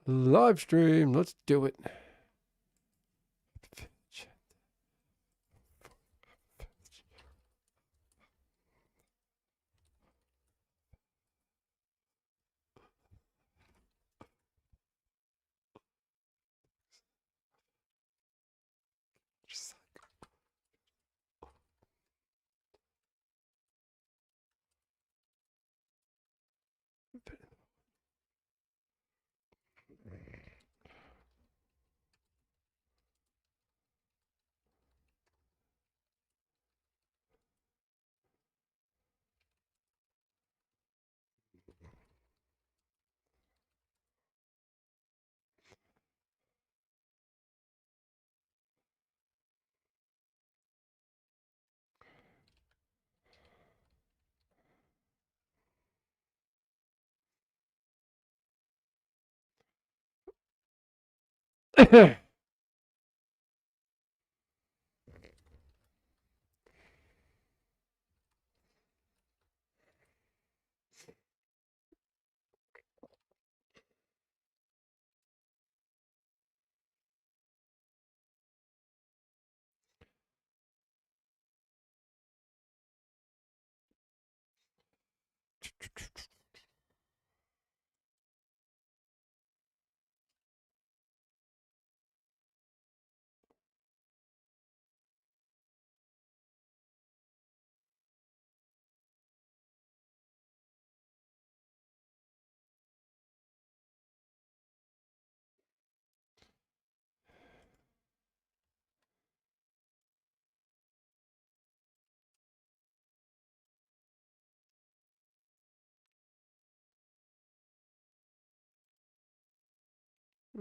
Live stream. Let's do it.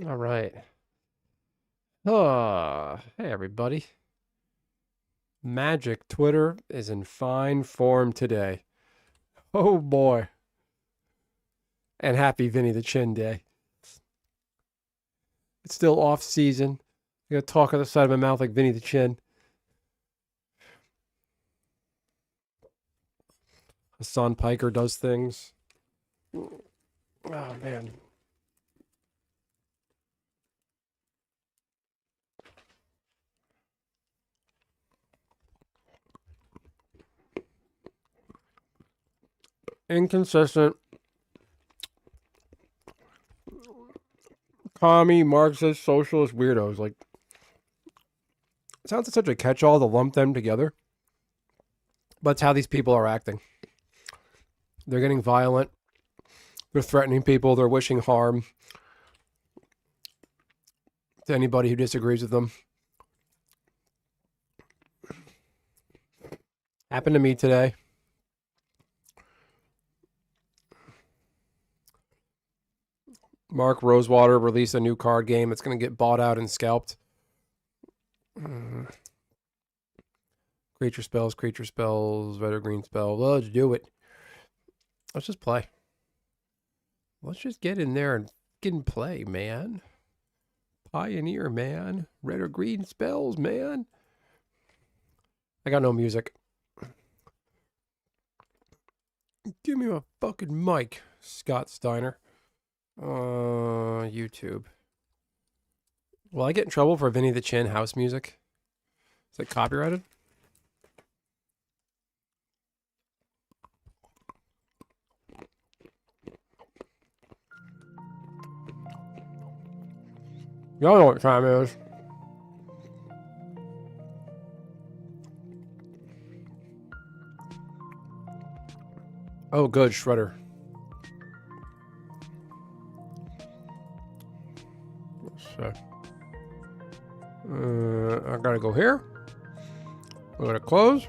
All right. Hey everybody. Magic Twitter is in fine form today. Oh boy. And happy Vinny the Chin Day. It's still off season. I got talk on the side of my mouth like Vinny the Chin. Hassan Piker does things. Oh man. Inconsistent. Commie, Marxist, socialist weirdos. Like, it sounds like such a catch-all to lump them together. But it's how these people are acting. They're getting violent. They're threatening people. They're wishing harm to anybody who disagrees with them. Happened to me today. Mark Rosewater released a new card game that's going to get bought out and scalped. Creature spells, red or green spell. Let's do it. Let's just play. Let's just get in there and fucking play, man. Pioneer, man. Red or green spells, man. I got no music. Give me a fucking mic, Scott Steiner. YouTube. Will I get in trouble for Vinny the Chin house music? Is it copyrighted? Y'all know what time it is. Oh, good, Shredder. So, I gotta go here. I gotta close.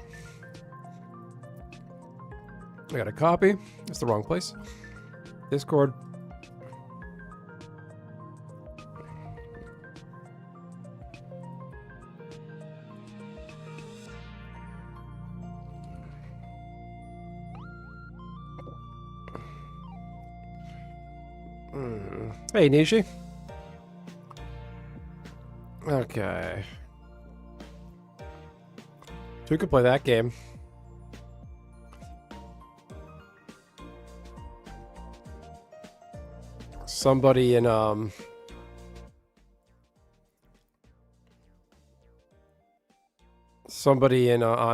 I gotta copy. That's the wrong place. Discord. Hey, Nishi. Okay. So we could play that game. Somebody in on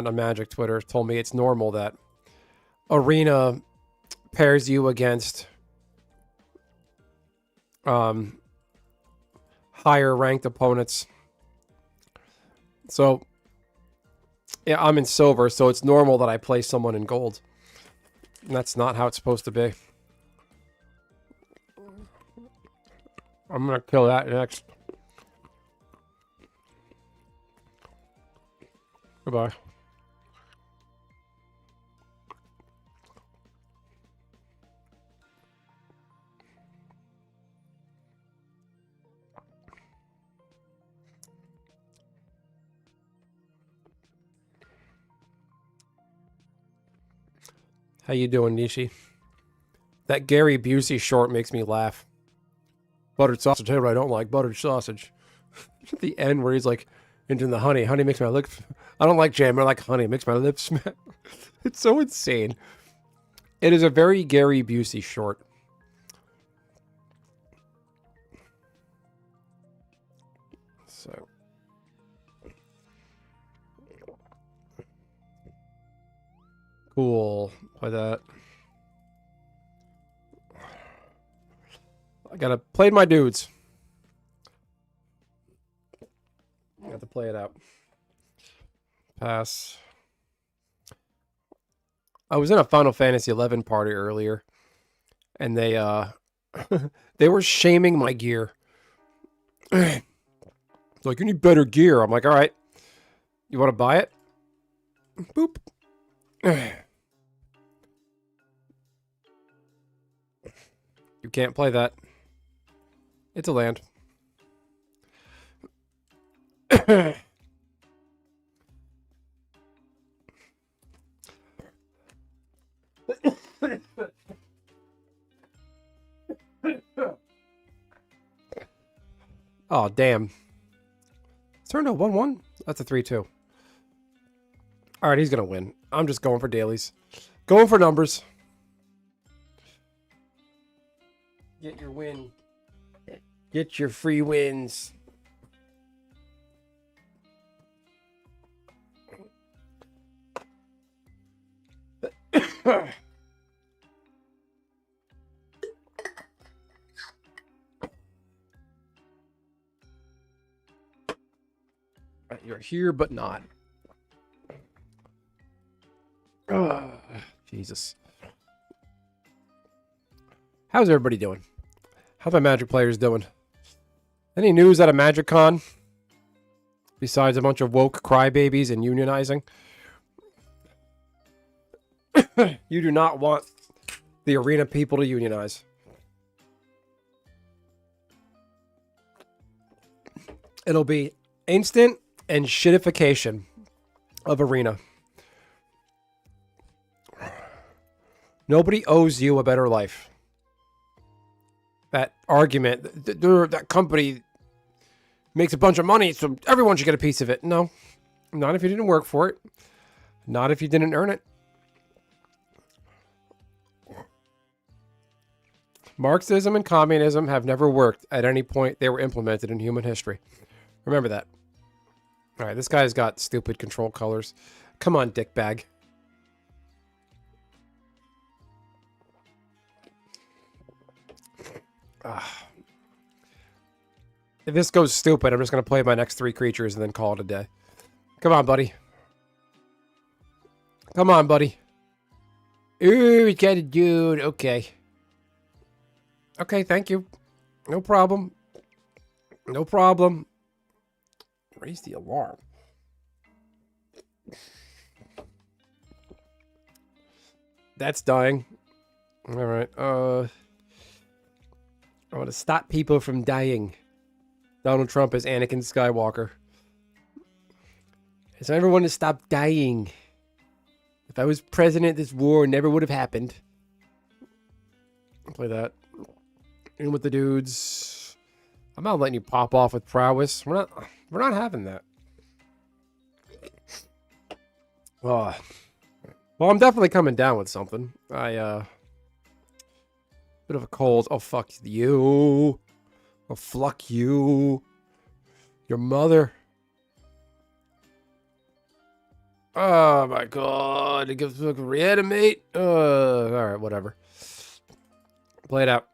a Magic Twitter told me it's normal that Arena pairs you against higher ranked opponents. So yeah, I'm in silver, so it's normal that I play someone in gold. And that's not how it's supposed to be. I'm gonna kill that next. Goodbye. How you doing, Nishi? That Gary Busey short makes me laugh. Buttered sausage. Hey, what I don't like, buttered sausage. At the end where he's like, into the honey. Honey makes my lips... I don't like jam, I like honey. It makes my lips smell. It's so insane. It is a very Gary Busey short. So... Cool. Play that. I gotta play my dudes. I have to play it out. Pass. I was in a Final Fantasy XI party earlier, and they they were shaming my gear. Like, you need better gear. I'm like, all right, you want to buy it? Boop. You can't play that. It's a land. Oh, damn. Turned to 1-1? That's a 3-2. Alright, he's gonna win. I'm just going for dailies. Going for numbers. Get your win. Get your free wins. You're here, but not. Jesus. How's everybody doing? How's my Magic players doing? Any news out of MagicCon? Besides a bunch of woke crybabies and unionizing? You do not want the arena people to unionize. It'll be instant and shitification of arena. Nobody owes you a better life. That argument, that company makes a bunch of money, so everyone should get a piece of it. No, not if you didn't work for it. Not if you didn't earn it. Marxism and communism have never worked at any point they were implemented in human history. Remember that. All right, this guy's got stupid control colors. Come on, dickbag. If this goes stupid, I'm just going to play my next 3 creatures and then call it a day. Come on, buddy. Come on, buddy. Ooh, we got a dude. Okay. Okay, thank you. No problem. No problem. Raise the alarm. That's dying. All right. I want to stop people from dying. Donald Trump is Anakin Skywalker. I just want everyone to stop dying. If I was president, this war never would have happened. I'll play that. In with the dudes. I'm not letting you pop off with prowess. We're not having that. Well, I'm definitely coming down with something. Bit of a cold. Oh, fuck you. Oh, fuck you. Your mother. Oh, my God. It gives me a reanimate. Alright, whatever. Play it out.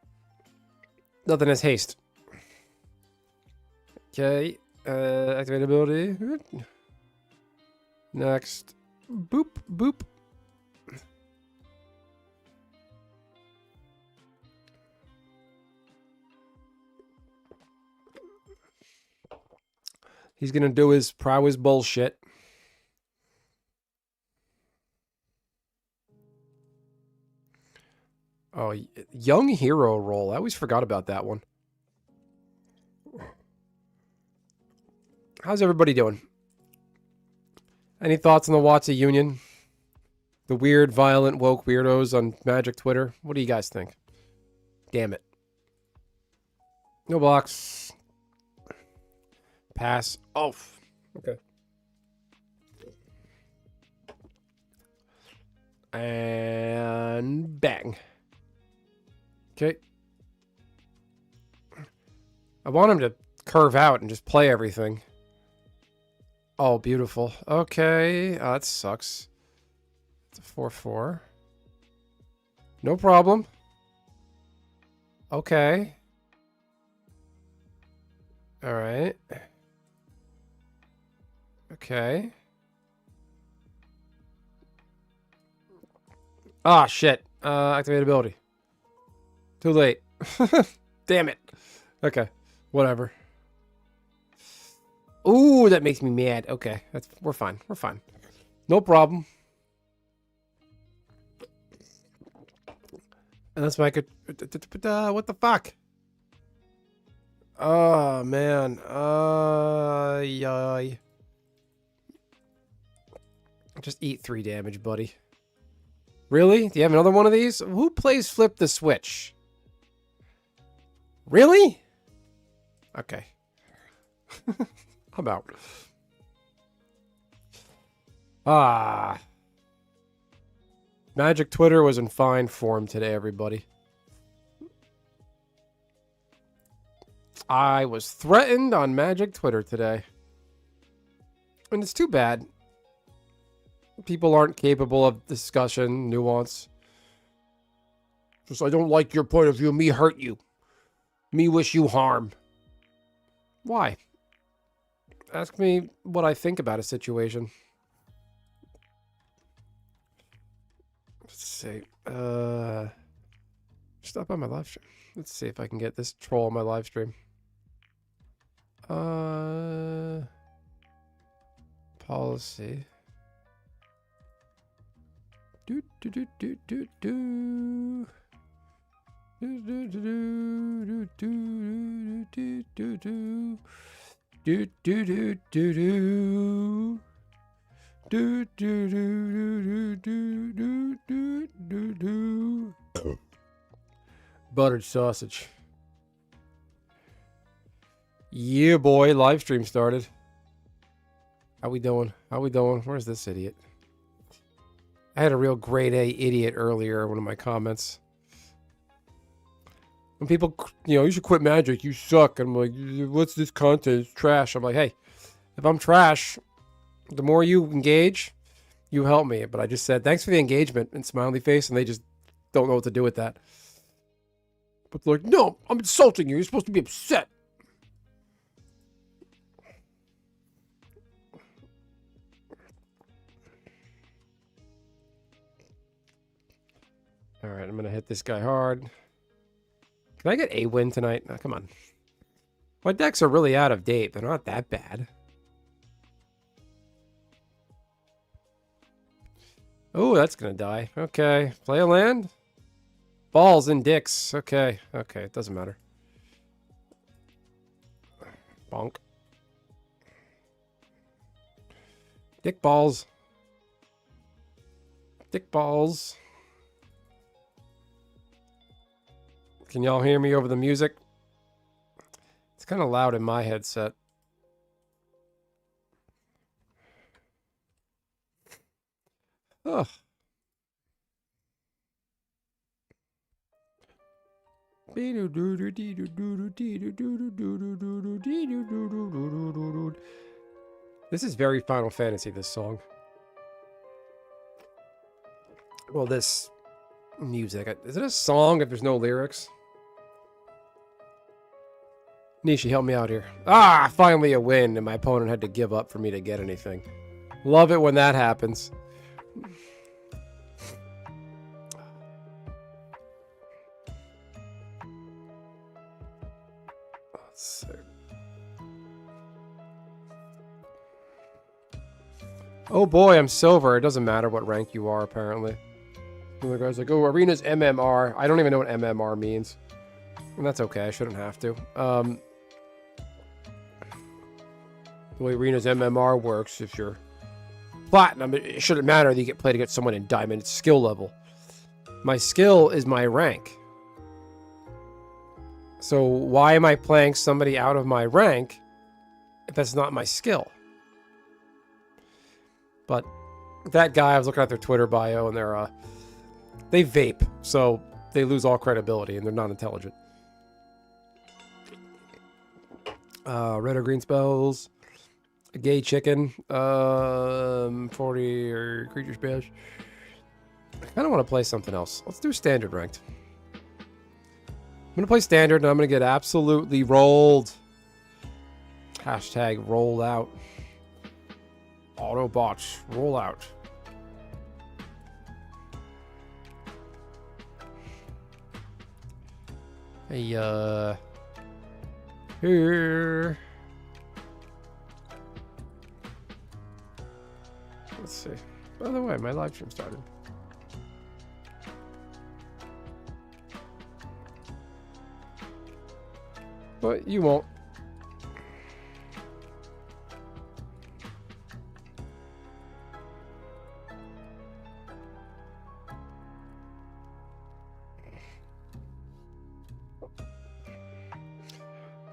Nothing has haste. Okay. Activate ability. Next. Boop, boop. He's gonna do his prowess bullshit. Oh, young hero roll. I always forgot about that one. How's everybody doing? Any thoughts on the WotC Union? The weird, violent, woke weirdos on Magic Twitter? What do you guys think? Damn it. No blocks. Pass. Oh. Okay. And bang. Okay. I want him to curve out and just play everything. Oh, beautiful. Okay. That sucks. It's a 4/4. No problem. Okay. All right. Okay. Ah, shit. Activate ability. Too late. Damn it. Okay. Whatever. Ooh, that makes me mad. Okay. We're fine. We're fine. No problem. And that's my good. What the fuck? Oh, man. Yay. Just eat 3 damage, buddy. Really? Do you have another one of these? Who plays Flip the Switch? Really? Okay. I'm out. Ah. Magic Twitter was in fine form today, everybody. I was threatened on Magic Twitter today. And it's too bad. People aren't capable of discussion, nuance. Just, I don't like your point of view. Me hurt you. Me wish you harm. Why? Ask me what I think about a situation. Let's see. Stop on my live stream. Let's see if I can get this troll on my live stream. Policy. Do do do do do do. Do do do do do do do do. Do do do do do. Do do do do do do do do do. Buttered sausage. Yeah, boy. Live stream started. How we doing? How we doing? Where's this idiot? I had a real grade A idiot earlier in one of my comments. When people, you should quit Magic. You suck. I'm like, what's this content? It's trash. I'm like, hey, if I'm trash, the more you engage, you help me. But I just said, thanks for the engagement and smiley face. And they just don't know what to do with that. But they're like, no, I'm insulting you. You're supposed to be upset. All right, I'm going to hit this guy hard. Can I get a win tonight? Oh, come on. My decks are really out of date. They're not that bad. Oh, that's going to die. Okay. Play a land? Balls and dicks. Okay. Okay. It doesn't matter. Bonk. Dick balls. Dick balls. Can y'all hear me over the music? It's kind of loud in my headset. Ugh. This is very Final Fantasy, this song. Well, this music. Is it a song if there's no lyrics? Nishi, help me out here. Ah, finally a win, and my opponent had to give up for me to get anything. Love it when that happens. Let's see. Oh boy, I'm silver. It doesn't matter what rank you are, apparently. The other guy's like, oh, arena's MMR. I don't even know what MMR means. And that's okay, I shouldn't have to. The way arena's MMR works, if you're platinum, it shouldn't matter that you get played against someone in diamond. It's skill level. My skill is my rank. So why am I playing somebody out of my rank if that's not my skill? But that guy, I was looking at their Twitter bio, and they vape, so they lose all credibility, and they're not intelligent. Red or green spells. A gay chicken. 40 or creature smash. I kind of want to play something else. Let's do standard ranked. I'm going to play standard, and I'm going to get absolutely rolled. Hashtag roll out. Autobots, roll out. Hey, here. Let's see. By the way, my live stream started. But you won't.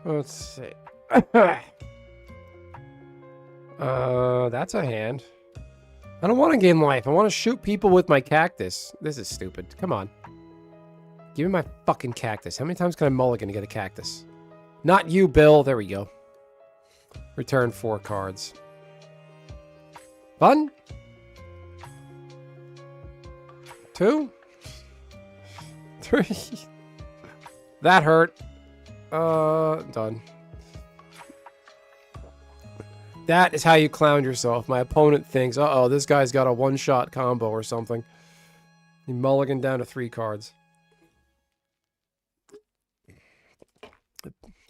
Let's see. That's a hand. I don't want to gain life. I want to shoot people with my cactus. This is stupid. Come on. Give me my fucking cactus. How many times can I mulligan to get a cactus? Not you, Bill. There we go. Return 4 cards. Fun? 2? 3? That hurt. Done. That is how you clown yourself. My opponent thinks, uh-oh, this guy's got a one-shot combo or something. He mulliganed down to 3 cards.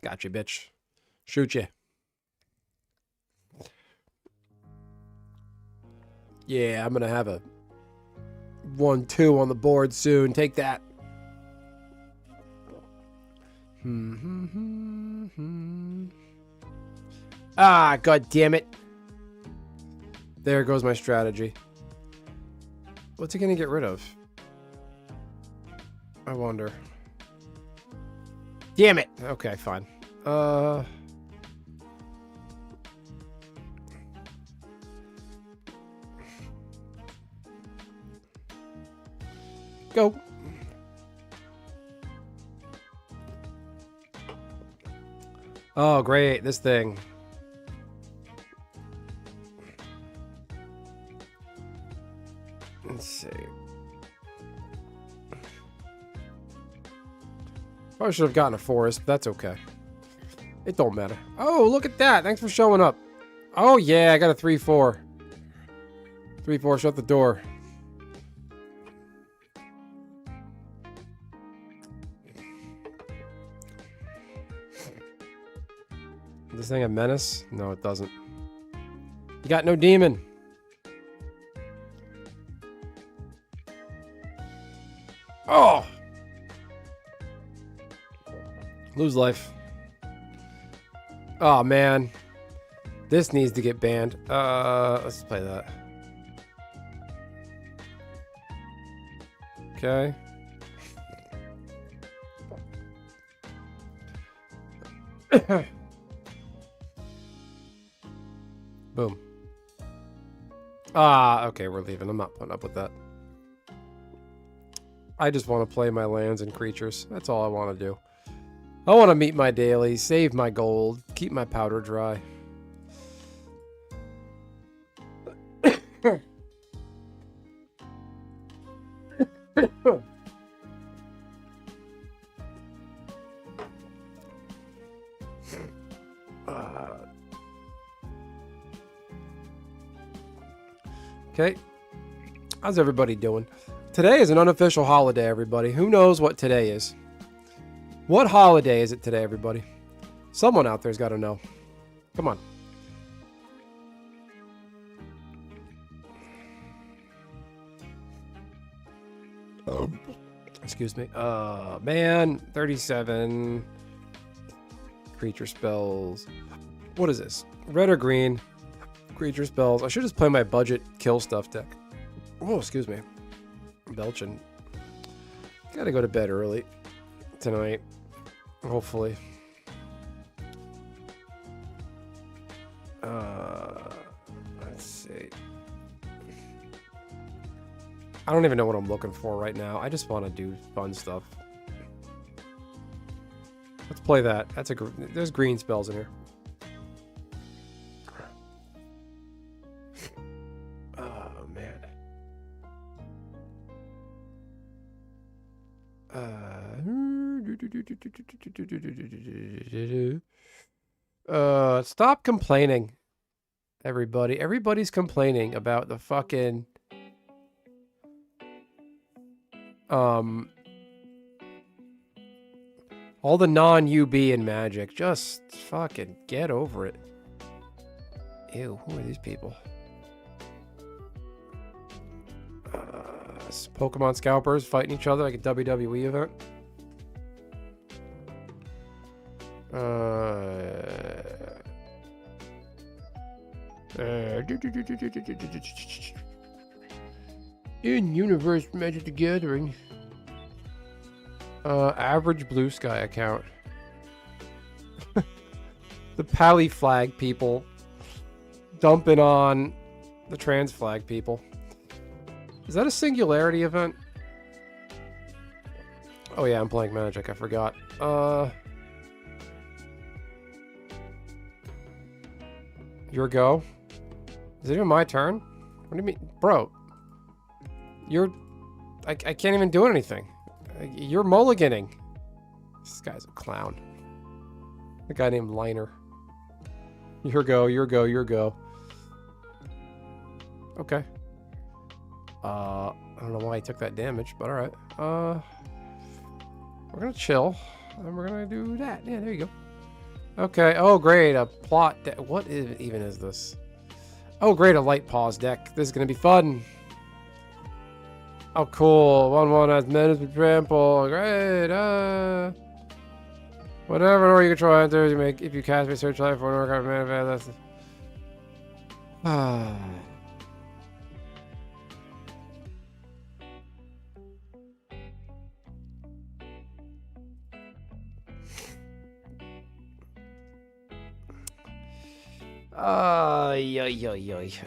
Gotcha, bitch. Shoot you. Yeah, I'm gonna have a 1-2 on the board soon. Take that. Ah, god damn it. There goes my strategy. What's he gonna get rid of? I wonder. Damn it. Okay, fine. Go. Oh, great. This thing. Let's see. Probably should have gotten a forest, but that's okay. It don't matter. Oh, look at that. Thanks for showing up. Oh, yeah. I got a 3-4. 3-4. Shut the door. Does this thing have menace? No, it doesn't. You got no demon. Oh! Lose life. Oh, man. This needs to get banned. Let's play that. Okay. Boom. Ah, okay, we're leaving. I'm not putting up with that. I just want to play my lands and creatures. That's all I want to do. I want to meet my dailies, save my gold, keep my powder dry. Okay. How's everybody doing? Today is an unofficial holiday, everybody. Who knows what today is? What holiday is it today, everybody? Someone out there's got to know. Come on. Excuse me. Man, 37 creature spells. What is this? Red or green? Creature spells. I should just play my budget kill stuff deck. Oh, excuse me. I'm belching. Gotta go to bed early tonight. Hopefully. Let's see. I don't even know what I'm looking for right now. I just want to do fun stuff. Let's play that. There's green spells in here. Oh, man. Stop complaining, everybody. Everybody's complaining about the fucking all the non-UB in Magic. Just fucking get over it. Ew, who are these people? Pokemon scalpers fighting each other like a WWE event. In Universe Magic the Gathering. Average Blue Sky account. The Pally flag people dumping on the trans flag people. Is that a singularity event? Oh yeah, I'm playing Magic. I forgot. Your go? Is it even my turn? What do you mean? Bro. I can't even do anything. You're mulliganing. This guy's a clown. A guy named Liner. Your go, your go, your go. Okay. I don't know why he took that damage, but alright. We're gonna chill. And we're gonna do that. Yeah, there you go. Okay. Oh, great. A plot deck. What even is this? Oh, great. A light pause deck. This is gonna be fun. Oh, cool. 1/1 has menace with trample. Great. Whenever or you control enters, you make if you cast a search life for an orc manifest. That's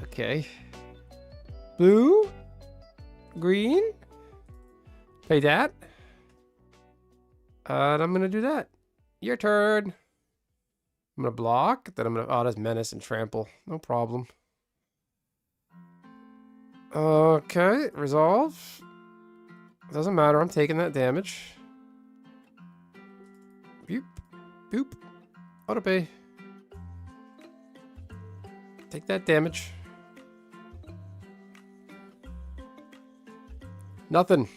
okay. Blue? Green? Play that. And I'm gonna do that. Your turn. I'm gonna block. Then I'm gonna. Oh, that's menace and trample. No problem. Okay, resolve. Doesn't matter. I'm taking that damage. Boop. Boop. Auto pay. Take that damage. Nothing.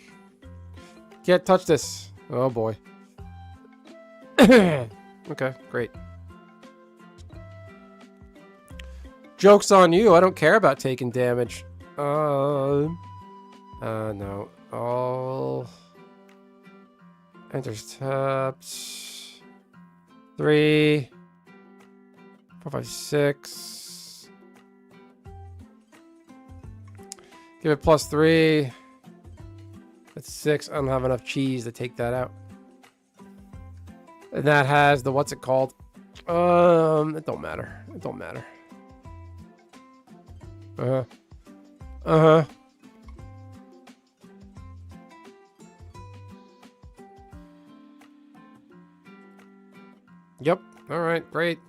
Can't touch this. Oh boy. Okay, great. Joke's on you. I don't care about taking damage. No. All enters tapped. 3, 4, 5, 6. Give it +3. That's 6. I don't have enough cheese to take that out. And that has the what's it called? It don't matter. It don't matter. Yep. All right, great.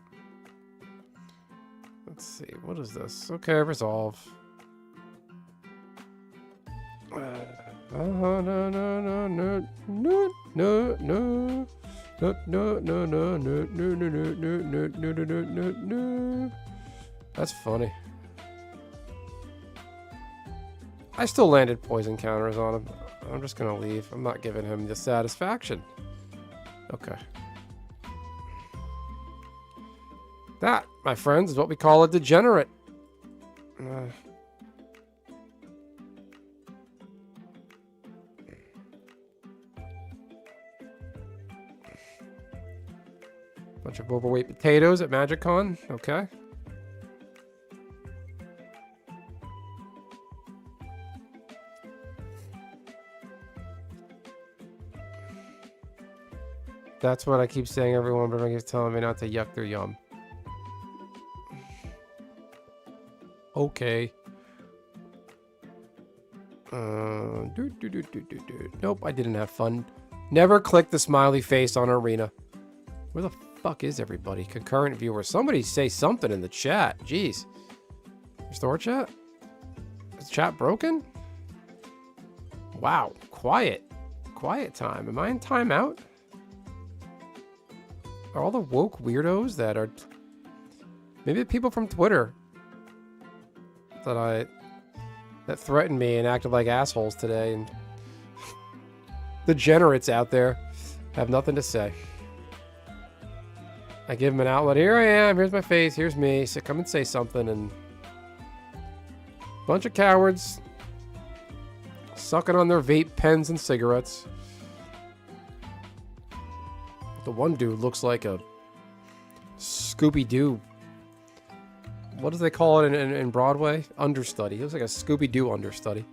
Let's see. What is this? Okay, resolve. No, no, no, no, no, no, no, no. No, no, no, no, no, no, no, no, no, no, no, no, no, no. That's funny. I still landed poison counters on him. I'm just gonna leave. I'm not giving him the satisfaction. Okay. That, my friends, is what we call a degenerate. Bunch of overweight potatoes at MagicCon. Okay. That's what I keep saying, everyone, but everyone keeps telling me not to yuck their yum. Okay. Nope, I didn't have fun. Never click the smiley face on Arena. Where the fuck is everybody? Concurrent viewers. Somebody say something in the chat. Jeez. Restore chat? Is chat broken? Wow. Quiet. Quiet time. Am I in timeout? Are all the woke weirdos that are... Maybe the people from Twitter that threatened me and acted like assholes today, and degenerates out there have nothing to say. I give them an outlet. Here I am. Here's my face. Here's me. So come and say something, and bunch of cowards sucking on their vape pens and cigarettes. The one dude looks like a Scooby-Doo. What do they call it in Broadway? Understudy. He looks like a Scooby-Doo understudy.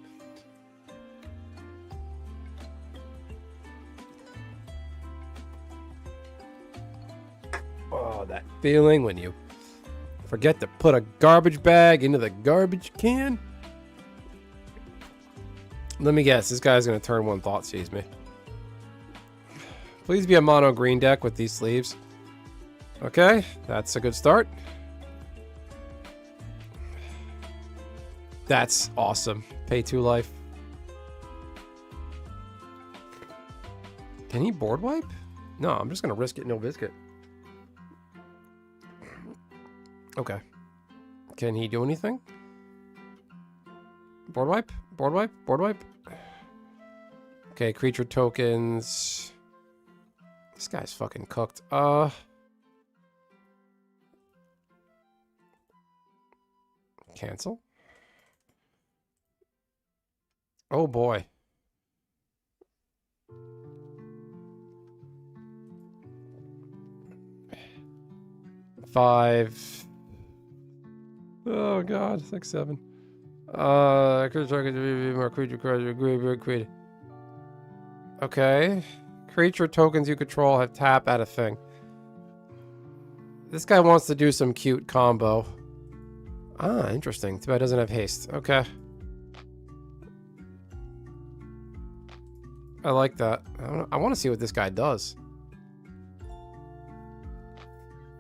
Oh, that feeling when you forget to put a garbage bag into the garbage can. Let me guess. This guy's going to turn one Thoughtseize me. Please be a mono green deck with these sleeves. Okay, that's a good start. That's awesome. Pay 2 life. Can he board wipe? No, I'm just going to risk it. No biscuit. Okay. Can he do anything? Board wipe? Board wipe? Board wipe? Okay, creature tokens. This guy's fucking cooked. Cancel? Oh boy. Five. Oh god, 6, 7. Creature tokens more creature created. Okay. Creature tokens you control have tap at a thing. This guy wants to do some cute combo. Ah, interesting. Too bad it doesn't have haste. Okay. I like that. I want to see what this guy does.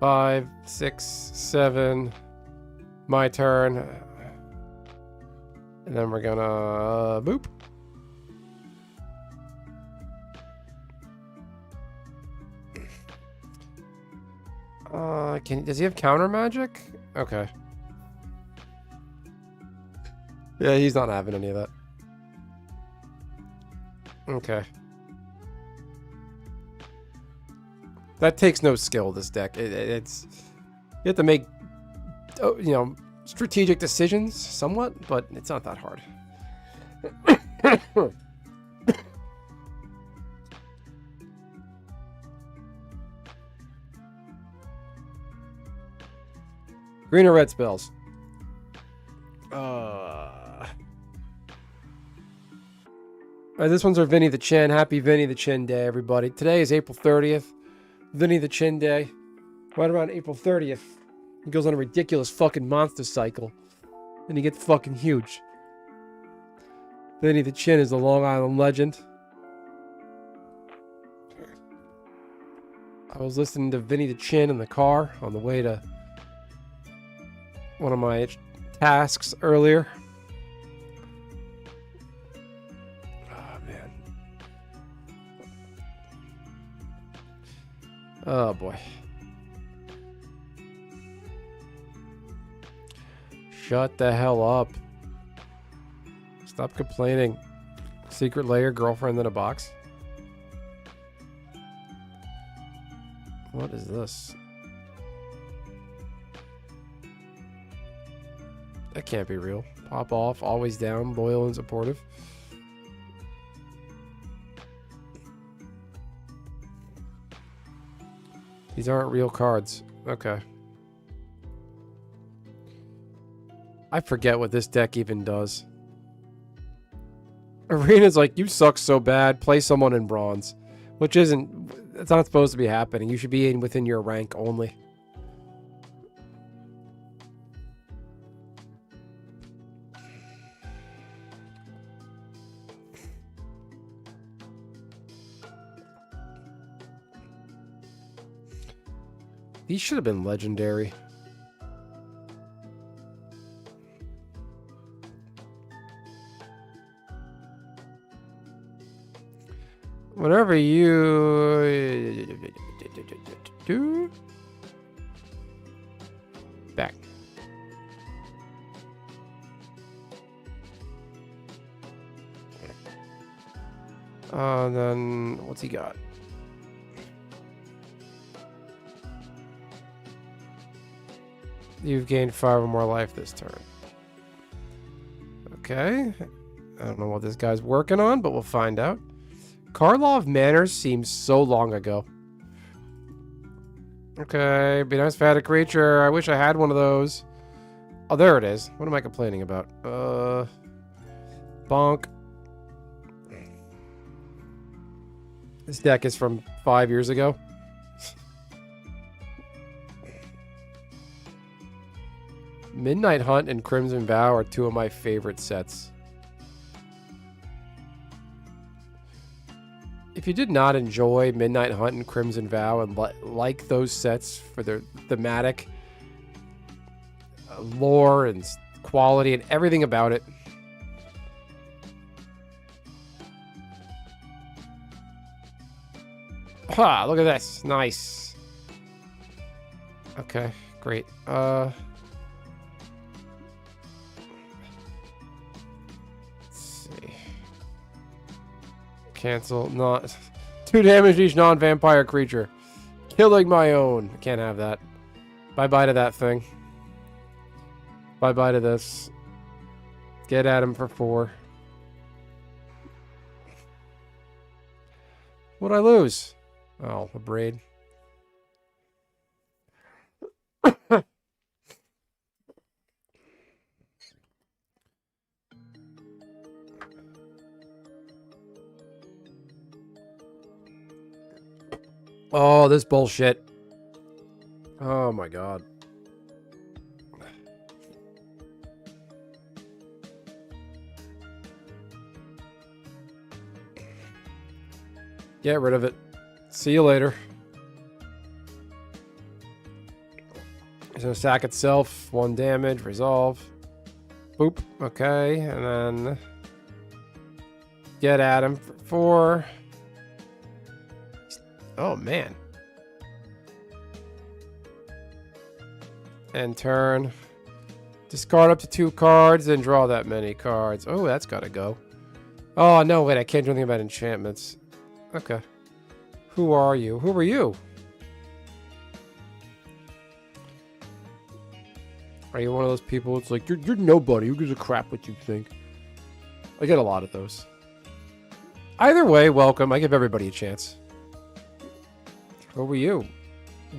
5, 6, 7. My turn. And then we're gonna boop. Does he have counter magic? Okay. Yeah, he's not having any of that. Okay. That takes no skill, this deck. It's... You have to make, you know, strategic decisions, somewhat, but it's not that hard. Green or red spells? This one's our Vinny the Chin. Happy Vinny the Chin Day, everybody. Today is April 30th. Vinny the Chin Day. Right around April 30th, he goes on a ridiculous fucking monster cycle. And he gets fucking huge. Vinny the Chin is a Long Island legend. I was listening to Vinny the Chin in the car on the way to one of my tasks earlier. Oh, man. Oh, boy. Shut the hell up. Stop complaining. Secret layer, girlfriend in a box. What is this? That can't be real. Pop off, always down, loyal and supportive. These aren't real cards. Okay. I forget what this deck even does. Arena's like, you suck so bad, play someone in bronze. Which isn't... It's not supposed to be happening. You should be in within your rank only. These should have been legendary. Whenever you do back. Then what's he got? You've gained 5 or more life this turn. Okay. I don't know what this guy's working on, but we'll find out. Karlov Manor seems so long ago. Okay, be nice if I had a creature. I wish I had one of those. Oh, there it is. What am I complaining about? Bonk. This deck is from 5 years ago. Midnight Hunt and Crimson Vow are two of my favorite sets. If you did not enjoy Midnight Hunt and Crimson Vow and like those sets for their thematic lore and quality and everything about it, ha! Look at this, nice. Okay, great. Let's see. Cancel. Not 2 damage each non-vampire creature. Killing my own. Can't have that. Bye-bye to that thing. Bye-bye to this. Get at him for 4. What'd I lose? Oh, a braid. Oh, this bullshit. Oh my god. Get rid of it. See you later. It's gonna sack itself. 1 damage. Resolve. Boop. Okay. And then get at him for 4. Oh, man. And turn. Discard up to 2 cards and draw that many cards. Oh, that's gotta go. Oh, no, wait. I can't do anything about enchantments. Okay. Who are you? Who are you? Are you one of those people? It's like, you're nobody. Who gives a crap what you think? I get a lot of those. Either way, welcome. I give everybody a chance. Who were you?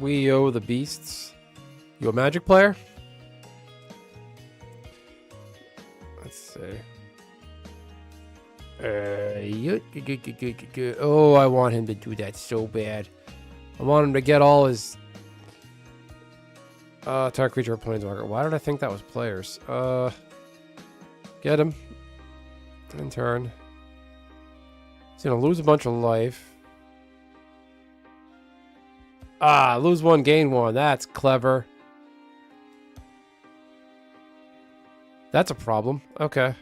Weo the Beasts. You a Magic player? Let's see. Oh, I want him to do that so bad. I want him to get all his... target creature or planeswalker. Why did I think that was players? Get him. In turn. He's gonna lose a bunch of life. Ah, lose one, gain one. That's clever. That's a problem. Okay.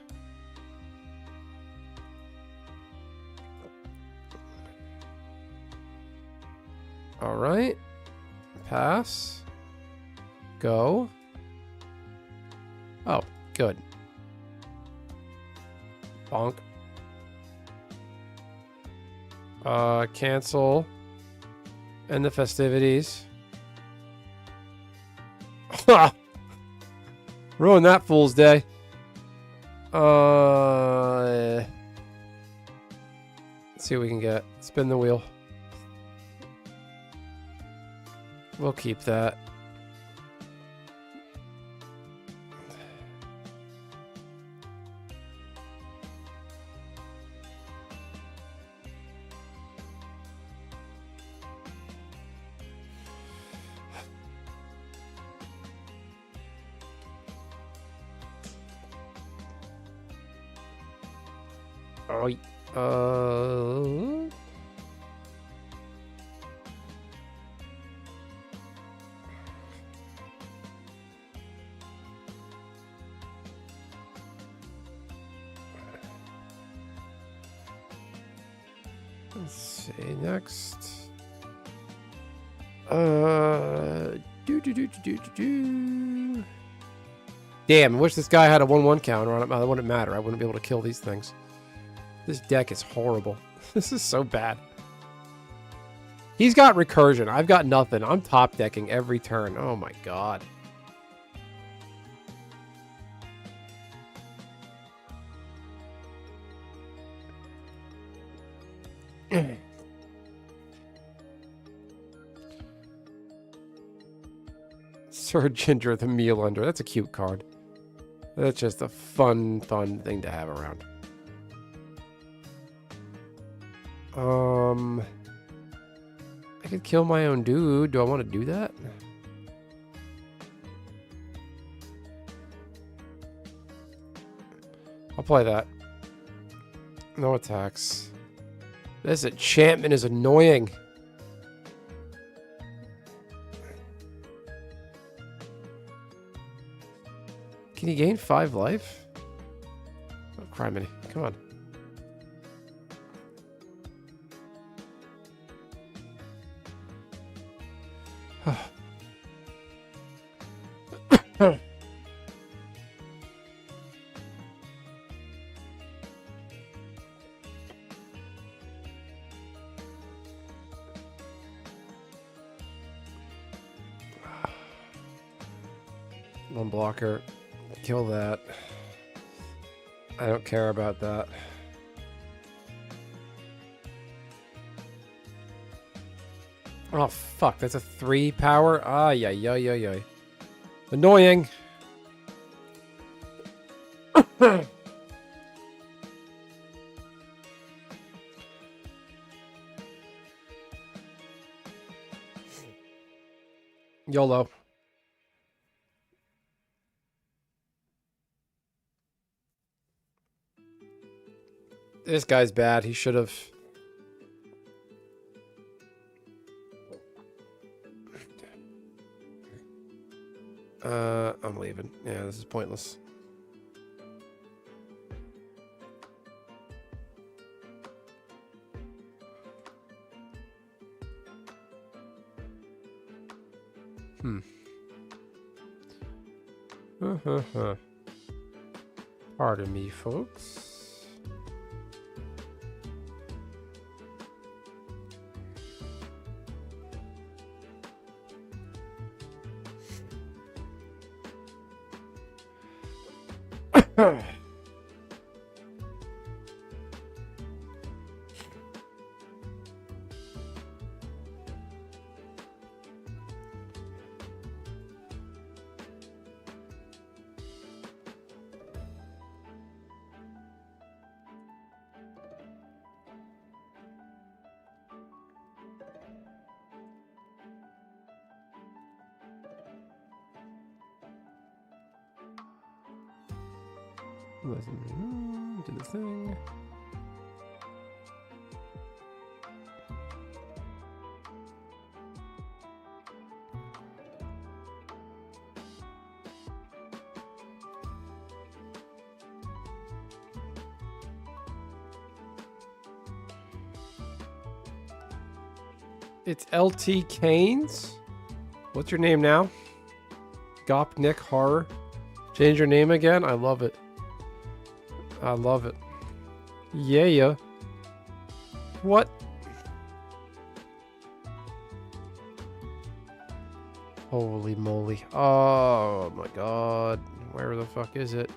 All right. Pass. Go. Oh, good. Bonk. Cancel. End the festivities. Ruin that fool's day. Let's see what we can get. Spin the wheel. We'll keep that. Oh, let's see next. Damn, I wish this guy had a 1/1 counter on it. That wouldn't matter. I wouldn't be able to kill these things. This deck is horrible. This is so bad. He's got recursion. I've got nothing. I'm top decking every turn. Oh my god. Sir Ginger the Meal Under. That's a cute card. That's just a fun thing to have around. I could kill my own dude. Do I want to do that? I'll play that. No attacks. This enchantment is annoying. Can you gain 5 life? Oh, criminy. Come on. One blocker. Kill that. I don't care about that. Oh, fuck. That's a 3 power? Ah, yeah. Annoying. YOLO. This guy's bad. He should have... I'm leaving. Yeah, this is pointless. Pardon me, folks. Do the thing. It's LT Canes. What's your name now? Gopnik Horror. Change your name again? I love it. I love it. Yeah. What? Holy moly. Oh my god. Where the fuck is it?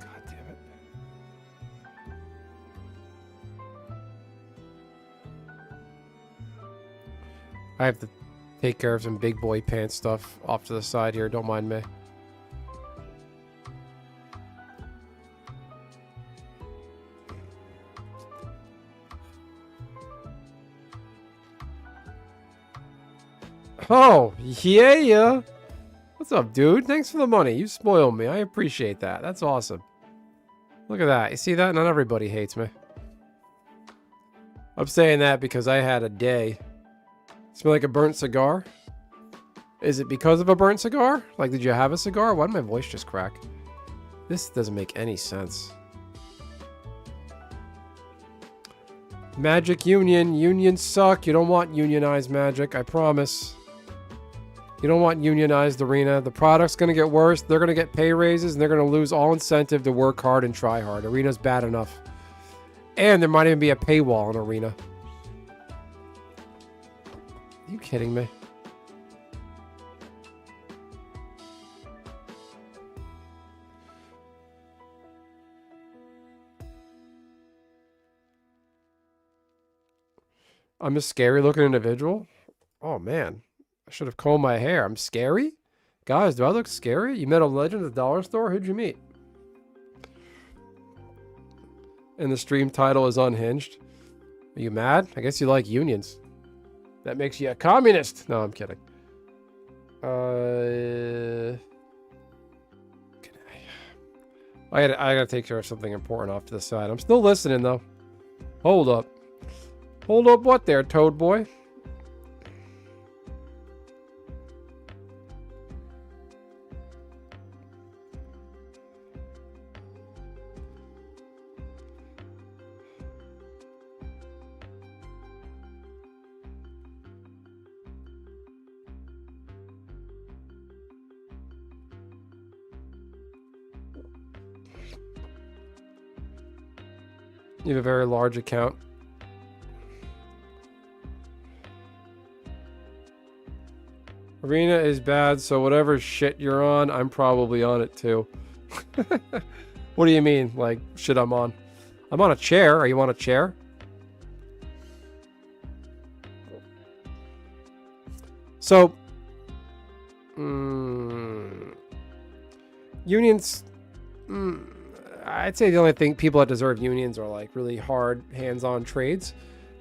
God damn it. I have to take care of some big boy pants stuff off to the side here. Don't mind me. Oh, yeah. What's up, dude? Thanks for the money. You spoil me. I appreciate that. That's awesome. Look at that. You see that? Not everybody hates me. I'm saying that because I had a day. Smell like a burnt cigar? Is it because of a burnt cigar? Like, did you have a cigar? Why did my voice just crack? This doesn't make any sense. Magic Union. Unions suck. You don't want unionized Magic. I promise. You don't want unionized Arena. The product's going to get worse. They're going to get pay raises, and they're going to lose all incentive to work hard and try hard. Arena's bad enough. And there might even be a paywall in Arena. Are you kidding me? I'm a scary looking individual? Oh, man. I should have combed my hair. I'm scary? Guys, do I look scary? You met a legend at the dollar store? Who'd you meet? And the stream title is Unhinged. Are you mad? I guess you like unions. That makes you a communist. No, I'm kidding. I gotta take care of something important off to the side. I'm still listening, though. Hold up. Hold up what there, Toad Boy? You have a very large account. Arena is bad, so whatever shit you're on, I'm probably on it too. What do you mean? Like, shit I'm on? I'm on a chair. Are you on a chair? So, unions... I'd say the only thing people that deserve unions are like really hard hands-on trades.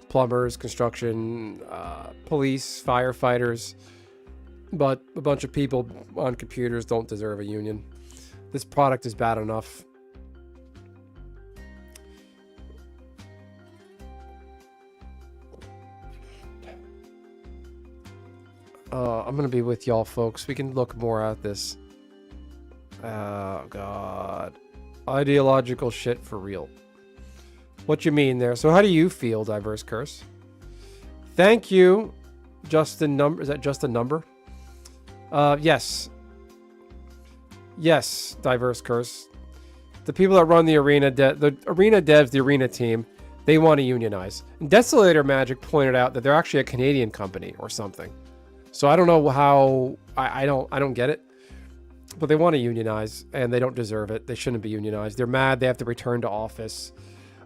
Plumbers, construction, police, firefighters. But a bunch of people on computers don't deserve a union. This product is bad enough. I'm going to be with y'all, folks. We can look more at this. Oh, God. Ideological shit for real. What you mean there? So how do you feel, Diverse Curse? Thank you, Justin Number. Is that just a number? Yes. Yes, Diverse Curse. The people that run the arena, the arena devs, the arena team, they want to unionize. And Desolator Magic pointed out that they're actually a Canadian company or something. So I don't know how. I don't get it. But they want to unionize, and they don't deserve it. They shouldn't be unionized. They're mad they have to return to office.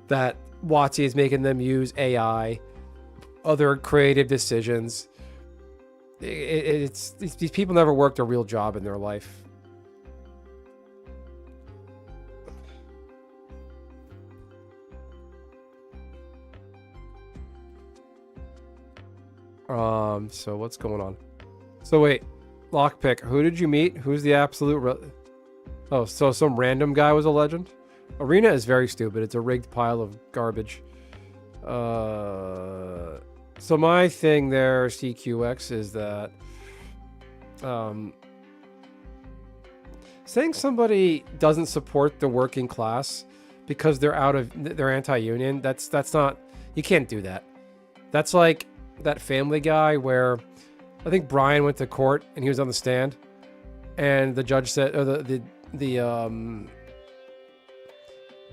That WotC is making them use AI, other creative decisions. These people never worked a real job in their life. So what's going on? So wait. Lockpick, who did you meet? Who's the absolute... Oh, so some random guy was a legend? Arena is very stupid. It's a rigged pile of garbage. So my thing there, CQX, is that... saying somebody doesn't support the working class because they're anti-union. That's not, you can't do that. That's like that Family Guy where I think Brian went to court and he was on the stand and the judge said, or the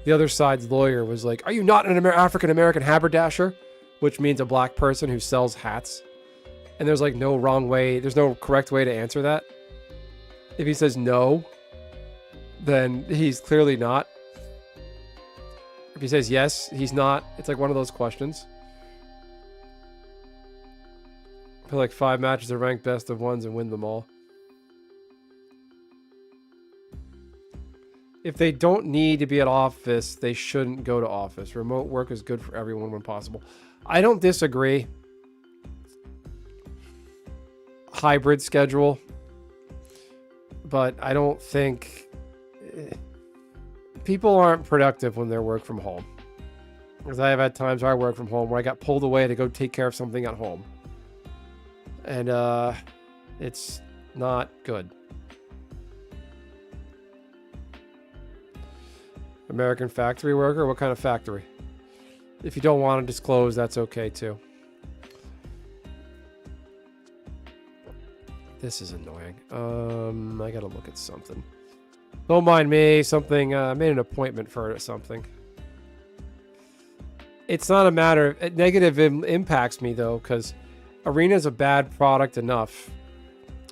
other side's lawyer was like, "Are you not an African-American haberdasher?" Which means a black person who sells hats. And there's like no wrong way, there's no correct way to answer that. If he says no, then he's clearly not. If he says yes, he's not. It's like one of those questions. I feel like 5 matches are ranked best of ones and win them all. If they don't need to be at office, they shouldn't go to office. Remote work is good for everyone when possible. I don't disagree. Hybrid schedule. But I don't think... people aren't productive when they work from home. Because I have had times where I work from home where I got pulled away to go take care of something at home. And it's not good. American factory worker? What kind of factory? If you don't want to disclose, that's okay too. This is annoying. I gotta look at something. Don't mind me. Something, I made an appointment for something. It's not a matter of... Negative impacts me though, because Arena's a bad product enough.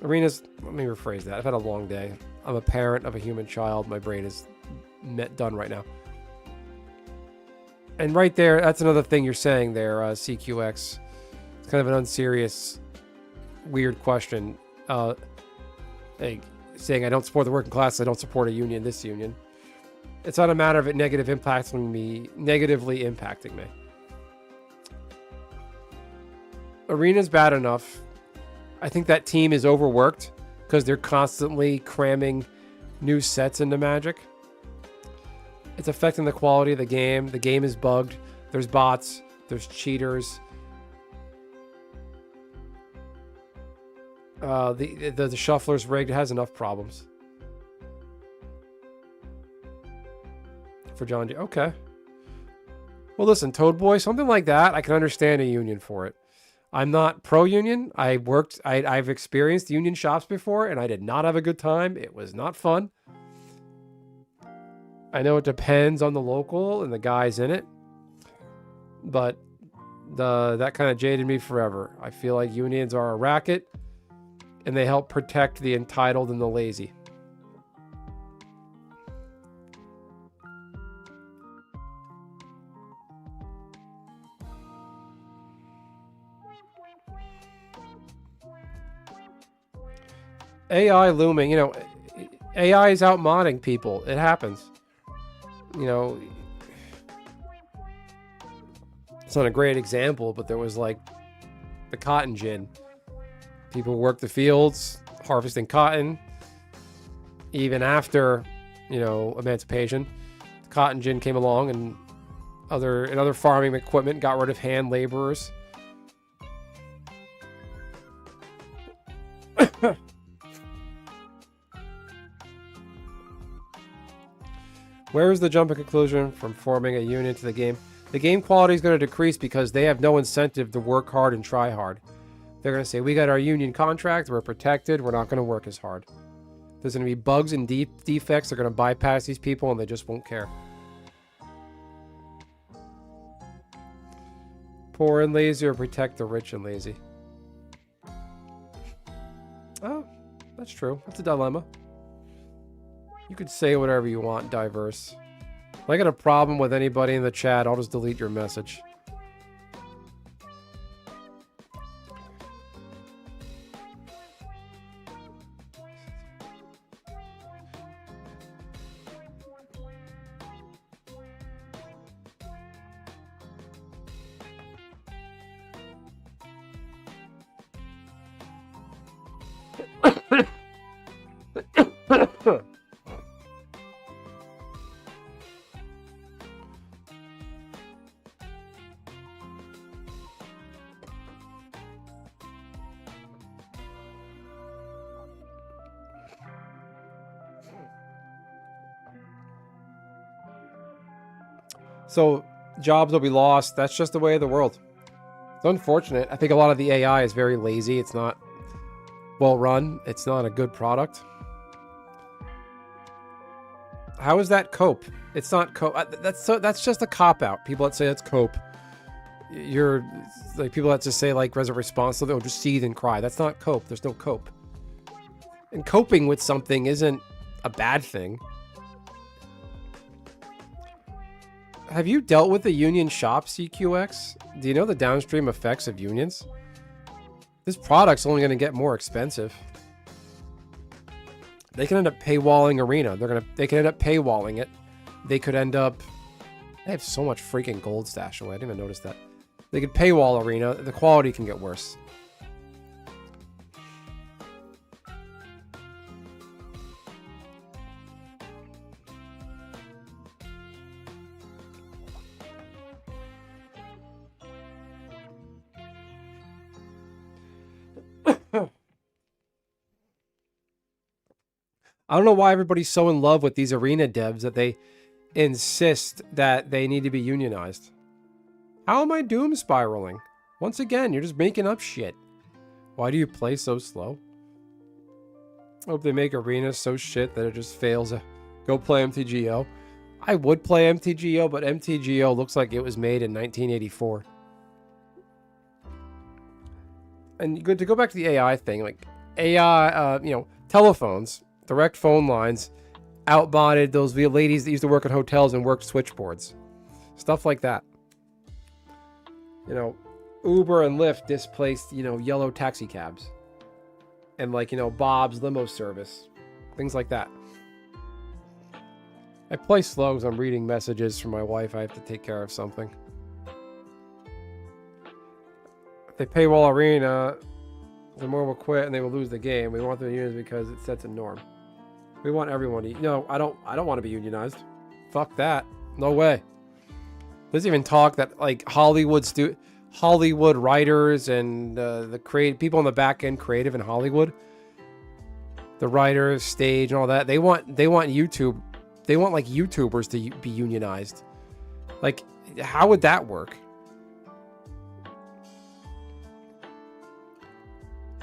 Arena's... Let me rephrase that. I've had a long day. I'm a parent of a human child. My brain is done right now. And right there, that's another thing you're saying there, CQX. It's kind of an unserious, weird question. Like, saying I don't support the working class, I don't support a union, this union. It's not a matter of it negatively impacting me. Arena's bad enough. I think that team is overworked because they're constantly cramming new sets into Magic. It's affecting the quality of the game. The game is bugged. There's bots. There's cheaters. The shuffler's rigged. It has enough problems. For John G. Okay. Well, listen, Toad Boy, something like that, I can understand a union for it. I'm not pro-union. I've experienced union shops before, and I did not have a good time. It was not fun. I know it depends on the local and the guys in it, but that kind of jaded me forever. I feel like unions are a racket, and they help protect the entitled and the lazy. AI looming, AI is out modding people. It happens. It's not a great example, but there was like the cotton gin. People worked the fields, harvesting cotton. Even after, emancipation, cotton gin came along and other farming equipment got rid of hand laborers. Where is the jump in conclusion from forming a union to the game? The game quality is going to decrease because they have no incentive to work hard and try hard. They're going to say, we got our union contract, we're protected, we're not going to work as hard. There's going to be bugs and defects, they're going to bypass these people and they just won't care. Poor and lazy or protect the rich and lazy? Oh, that's true. That's a dilemma. You could say whatever you want, diverse. If I got a problem with anybody in the chat, I'll just delete your message. So jobs will be lost. That's just the way of the world. It's unfortunate. I think a lot of the AI is very lazy. It's not well run. It's not a good product. How is that cope? It's not cope. That's just a cop out. People that say that's cope. You're like people that just say like as a response, so they'll just seethe and cry. That's not cope. There's no cope. And coping with something isn't a bad thing. Have you dealt with the union shop, CQX? Do you know the downstream effects of unions? This product's only going to get more expensive. They can end up paywalling Arena. They can end up paywalling it. They could end up... I have so much freaking gold stashed away. I didn't even notice that. They could paywall Arena. The quality can get worse. I don't know why everybody's so in love with these Arena devs that they insist that they need to be unionized. How am I doom spiraling? Once again, you're just making up shit. Why do you play so slow? I hope they make Arena so shit that it just fails. Go play MTGO. I would play MTGO, but MTGO looks like it was made in 1984. And to go back to the AI thing, like AI, telephones, direct phone lines, outbotted those ladies that used to work at hotels and worked switchboards. Stuff like that. Uber and Lyft displaced, yellow taxi cabs. And Bob's limo service. Things like that. I play slow because I'm reading messages from my wife. I have to take care of something. If they paywall Arena, the more will quit and they will lose the game. We want them to unionize because it sets a norm. We want everyone to... No, I don't want to be unionized. Fuck that. No way. There's even talk that like Hollywood writers and the people on the back end creative in Hollywood, the writers, stage, and all that, they want YouTube. They want like YouTubers to be unionized. Like, how would that work?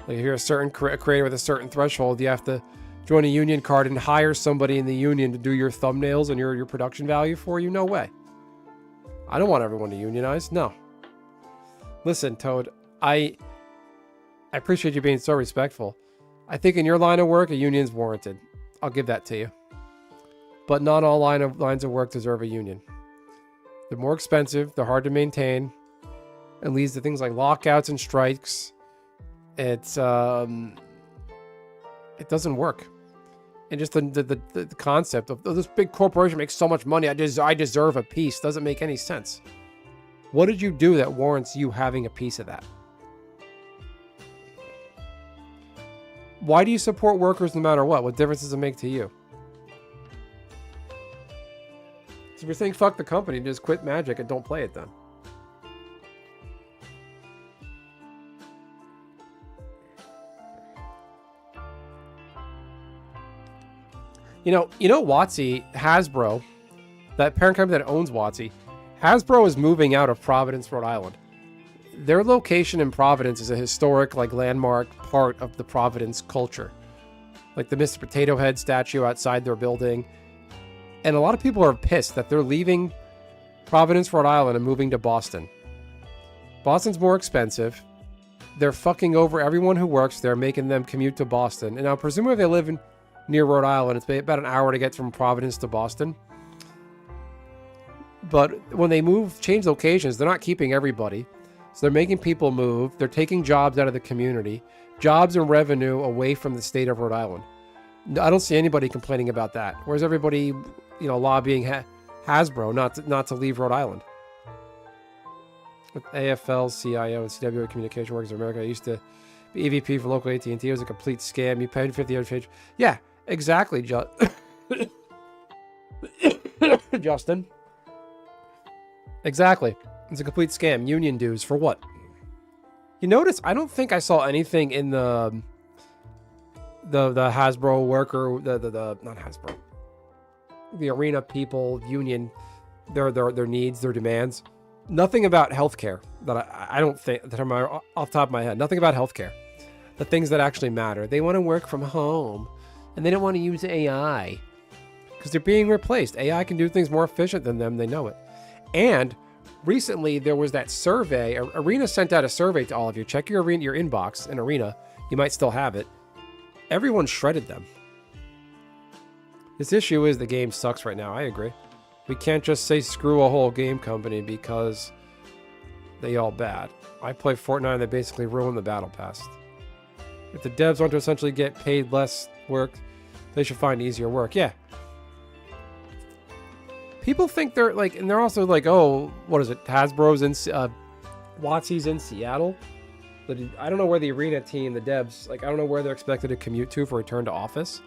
Like, if you're a certain creator with a certain threshold, you have to join a union card and hire somebody in the union to do your thumbnails and your production value for you. No way. I don't want everyone to unionize. No. Listen, Toad, I appreciate you being so respectful. I think in your line of work, a union's warranted. I'll give that to you. But not all lines of work deserve a union. They're more expensive, they're hard to maintain, and leads to things like lockouts and strikes. It doesn't work. And just the concept of this big corporation makes so much money, I deserve a piece, doesn't make any sense. What did you do that warrants you having a piece of that? Why do you support workers no matter what? What difference does it make to you? So if you're saying fuck the company, just quit Magic and don't play it then. You know WotC, Hasbro, that parent company that owns WotC, Hasbro is moving out of Providence, Rhode Island. Their location in Providence is a historic, like, landmark part of the Providence culture. Like the Mr. Potato Head statue outside their building. And a lot of people are pissed that they're leaving Providence, Rhode Island and moving to Boston. Boston's more expensive. They're fucking over everyone who works there, making them commute to Boston. And now, presumably they live near Rhode Island. It's about an hour to get from Providence to Boston. But when they change locations, they're not keeping everybody. So they're making people move. They're taking jobs out of the community. Jobs and revenue away from the state of Rhode Island. I don't see anybody complaining about that. Whereas everybody, lobbying Hasbro not to leave Rhode Island. With AFL, CIO, and CWA Communication Workers of America, I used to be EVP for local AT&T. It was a complete scam. You paid $50. Yeah, exactly, Justin. Exactly. It's a complete scam. Union dues for what? You notice, I don't think I saw anything in the Hasbro worker, not Hasbro, the Arena people union their needs, their demands. Nothing about healthcare that I don't think that I'm off the top of my head. Nothing about healthcare. The things that actually matter. They want to work from home, and they don't want to use AI because they're being replaced. AI can do things more efficient than them. They know it. And recently there was that survey. Arena sent out a survey to all of you. Check your inbox in Arena. You might still have it. Everyone shredded them. This issue is the game sucks right now. I agree. We can't just say screw a whole game company because they all bad. I play Fortnite and they basically ruin the battle pass. If the devs want to essentially get paid less work, they should find easier work. Yeah. People think they're like, and they're also like, oh, what is it? Hasbro's in, WotC's in Seattle. But I don't know where the Arena team, the devs, like, I don't know where they're expected to commute to for return to office.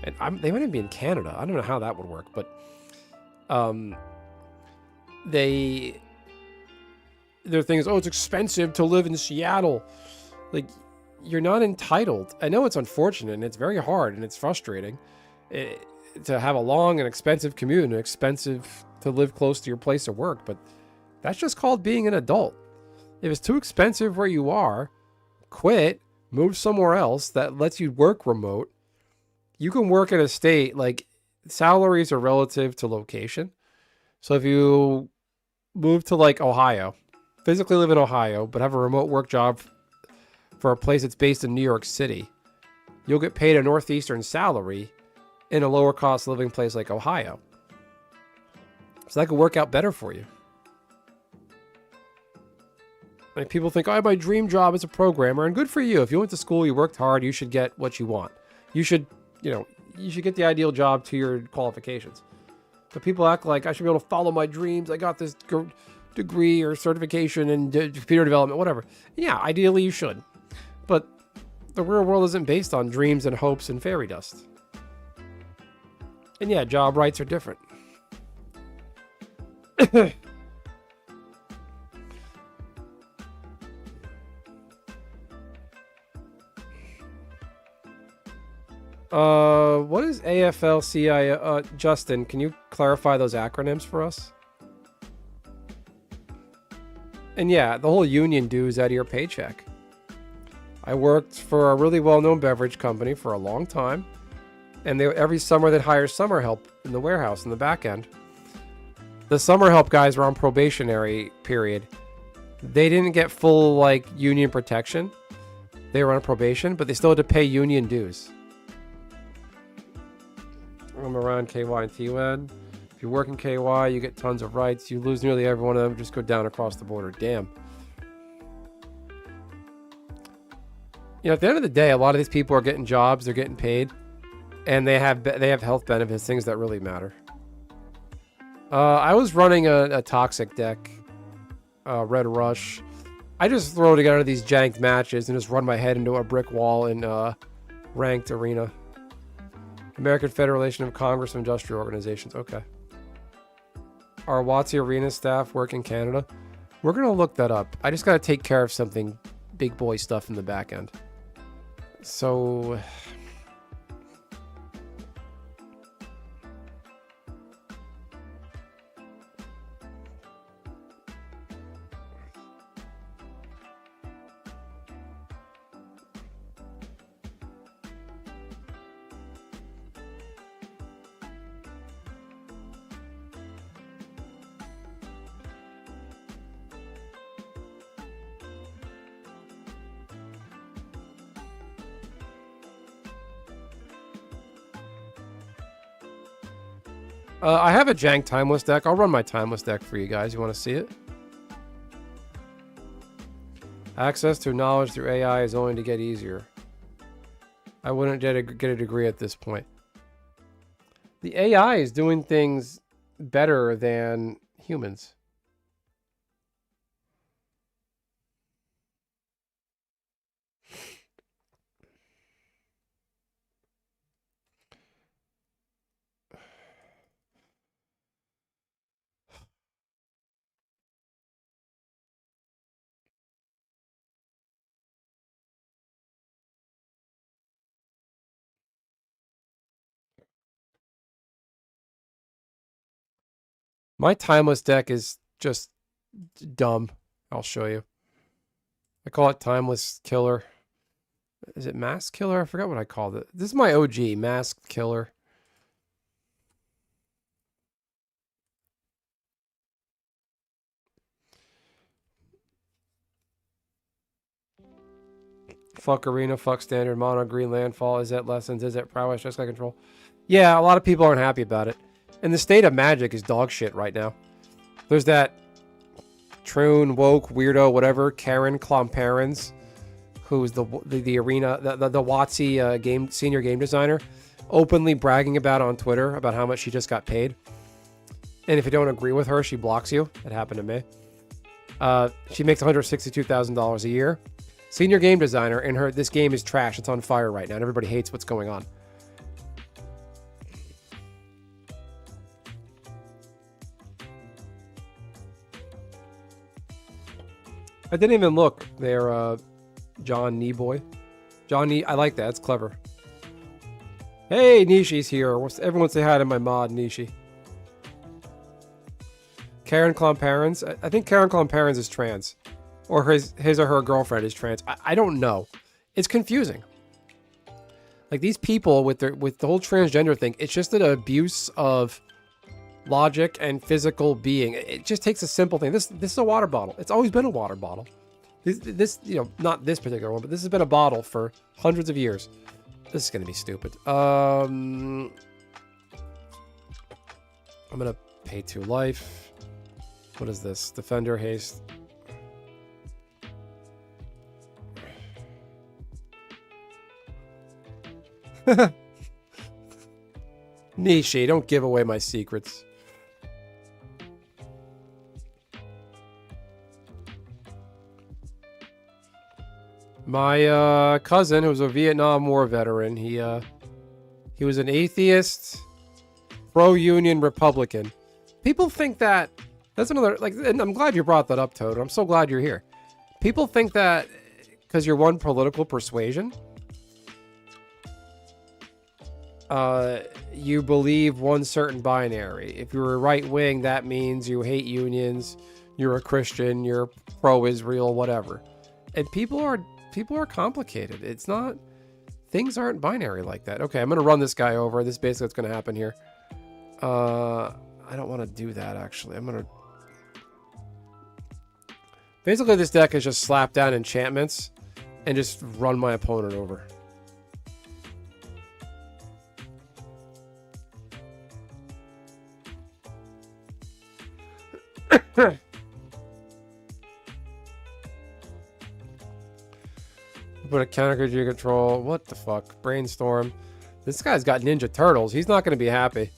And they might even be in Canada. I don't know how that would work, but their thing is, oh, it's expensive to live in Seattle. Like, you're not entitled. I know it's unfortunate and it's very hard and it's frustrating to have a long and expensive commute and expensive to live close to your place of work, but that's just called being an adult. If it's too expensive where you are, quit, move somewhere else that lets you work remote. You can work in a state, like, salaries are relative to location. So if you move to, like, Ohio, physically live in Ohio, but have a remote work job for a place that's based in New York City, you'll get paid a Northeastern salary in a lower cost living place like Ohio. So that could work out better for you. Like, people think, oh, my dream job is a programmer, and good for you. If you went to school, you worked hard, you should get what you want. You should, you should get the ideal job to your qualifications. But people act like I should be able to follow my dreams. I got this degree or certification in computer development, whatever. Yeah, ideally you should. But the real world isn't based on dreams and hopes and fairy dust. And yeah, job rights are different. What is AFL-CIO? Justin, can you clarify those acronyms for us? And yeah, the whole union dues out of your paycheck. I worked for a really well-known beverage company for a long time, and every summer they'd hire summer help in the warehouse in the back end. The summer help guys were on probationary period. They didn't get full, like, union protection. They were on probation, but they still had to pay union dues. I'm around KY and TWAD. If you work in KY, you get tons of rights. You lose nearly every one of them. Just go down across the border. Damn. At the end of the day, a lot of these people are getting jobs. They're getting paid, and they have health benefits, things that really matter. I was running a toxic deck, Red Rush. I just throw together these janked matches and just run my head into a brick wall in ranked arena. American Federation of Congress of Industrial Organizations. Okay. Our WotC Arena staff work in Canada. We're going to look that up. I just got to take care of something big boy stuff in the back end. So... I have a jank timeless deck. I'll run my timeless deck for you guys. You want to see it? Access to knowledge through AI is only to get easier. I wouldn't get a degree at this point. The AI is doing things better than humans. My timeless deck is just dumb. I'll show you. I call it Timeless Killer. Is it Mask Killer? I forgot what I called it. This is my OG, Masked Killer. Fuck Arena, fuck Standard, Mono, Green Landfall. Is that Lessons? Is that Prowess? Just like Control? Yeah, a lot of people aren't happy about it. And the state of Magic is dog shit right now. There's that troon, woke, weirdo, whatever, Karen Klomparens, who's the arena, the WotC senior game designer, openly bragging about on Twitter about how much she just got paid. And if you don't agree with her, she blocks you. That happened to me. She makes $162,000 a year. Senior game designer, and this game is trash. It's on fire right now, and everybody hates what's going on. I didn't even look. They're John Kneeboy. John I like that. It's clever. Hey, Nishi's here. Everyone say hi to my mod, Nishi. Karen Klomparens. I think Karen Klomparens is trans. Or his or her girlfriend is trans. I don't know. It's confusing. Like these people with the whole transgender thing, it's just an abuse of logic and physical being. It just takes a simple thing. This is a water bottle. It's always been a water bottle. This you know, not this particular one, but this has been a bottle for hundreds of years. This is gonna be stupid. I'm gonna pay 2 life. What is this? Defender haste. Nishi, don't give away my secrets. My cousin, who was a Vietnam War veteran, he was an atheist, pro-union Republican. People think that's another, like, and I'm glad you brought that up, Toad. I'm so glad you're here. People think that because you're one political persuasion, you believe one certain binary. If you're a right wing, that means you hate unions, you're a Christian, you're pro-Israel, whatever. And people are complicated. It's not, things aren't binary like that. Okay, I'm gonna run this guy over. This is basically what's gonna happen here. I don't want to do that actually. I'm gonna basically, this deck is just slap down enchantments and just run my opponent over. Put a counter creature you control. What the fuck? Brainstorm. This guy's got Ninja Turtles. He's not going to be happy.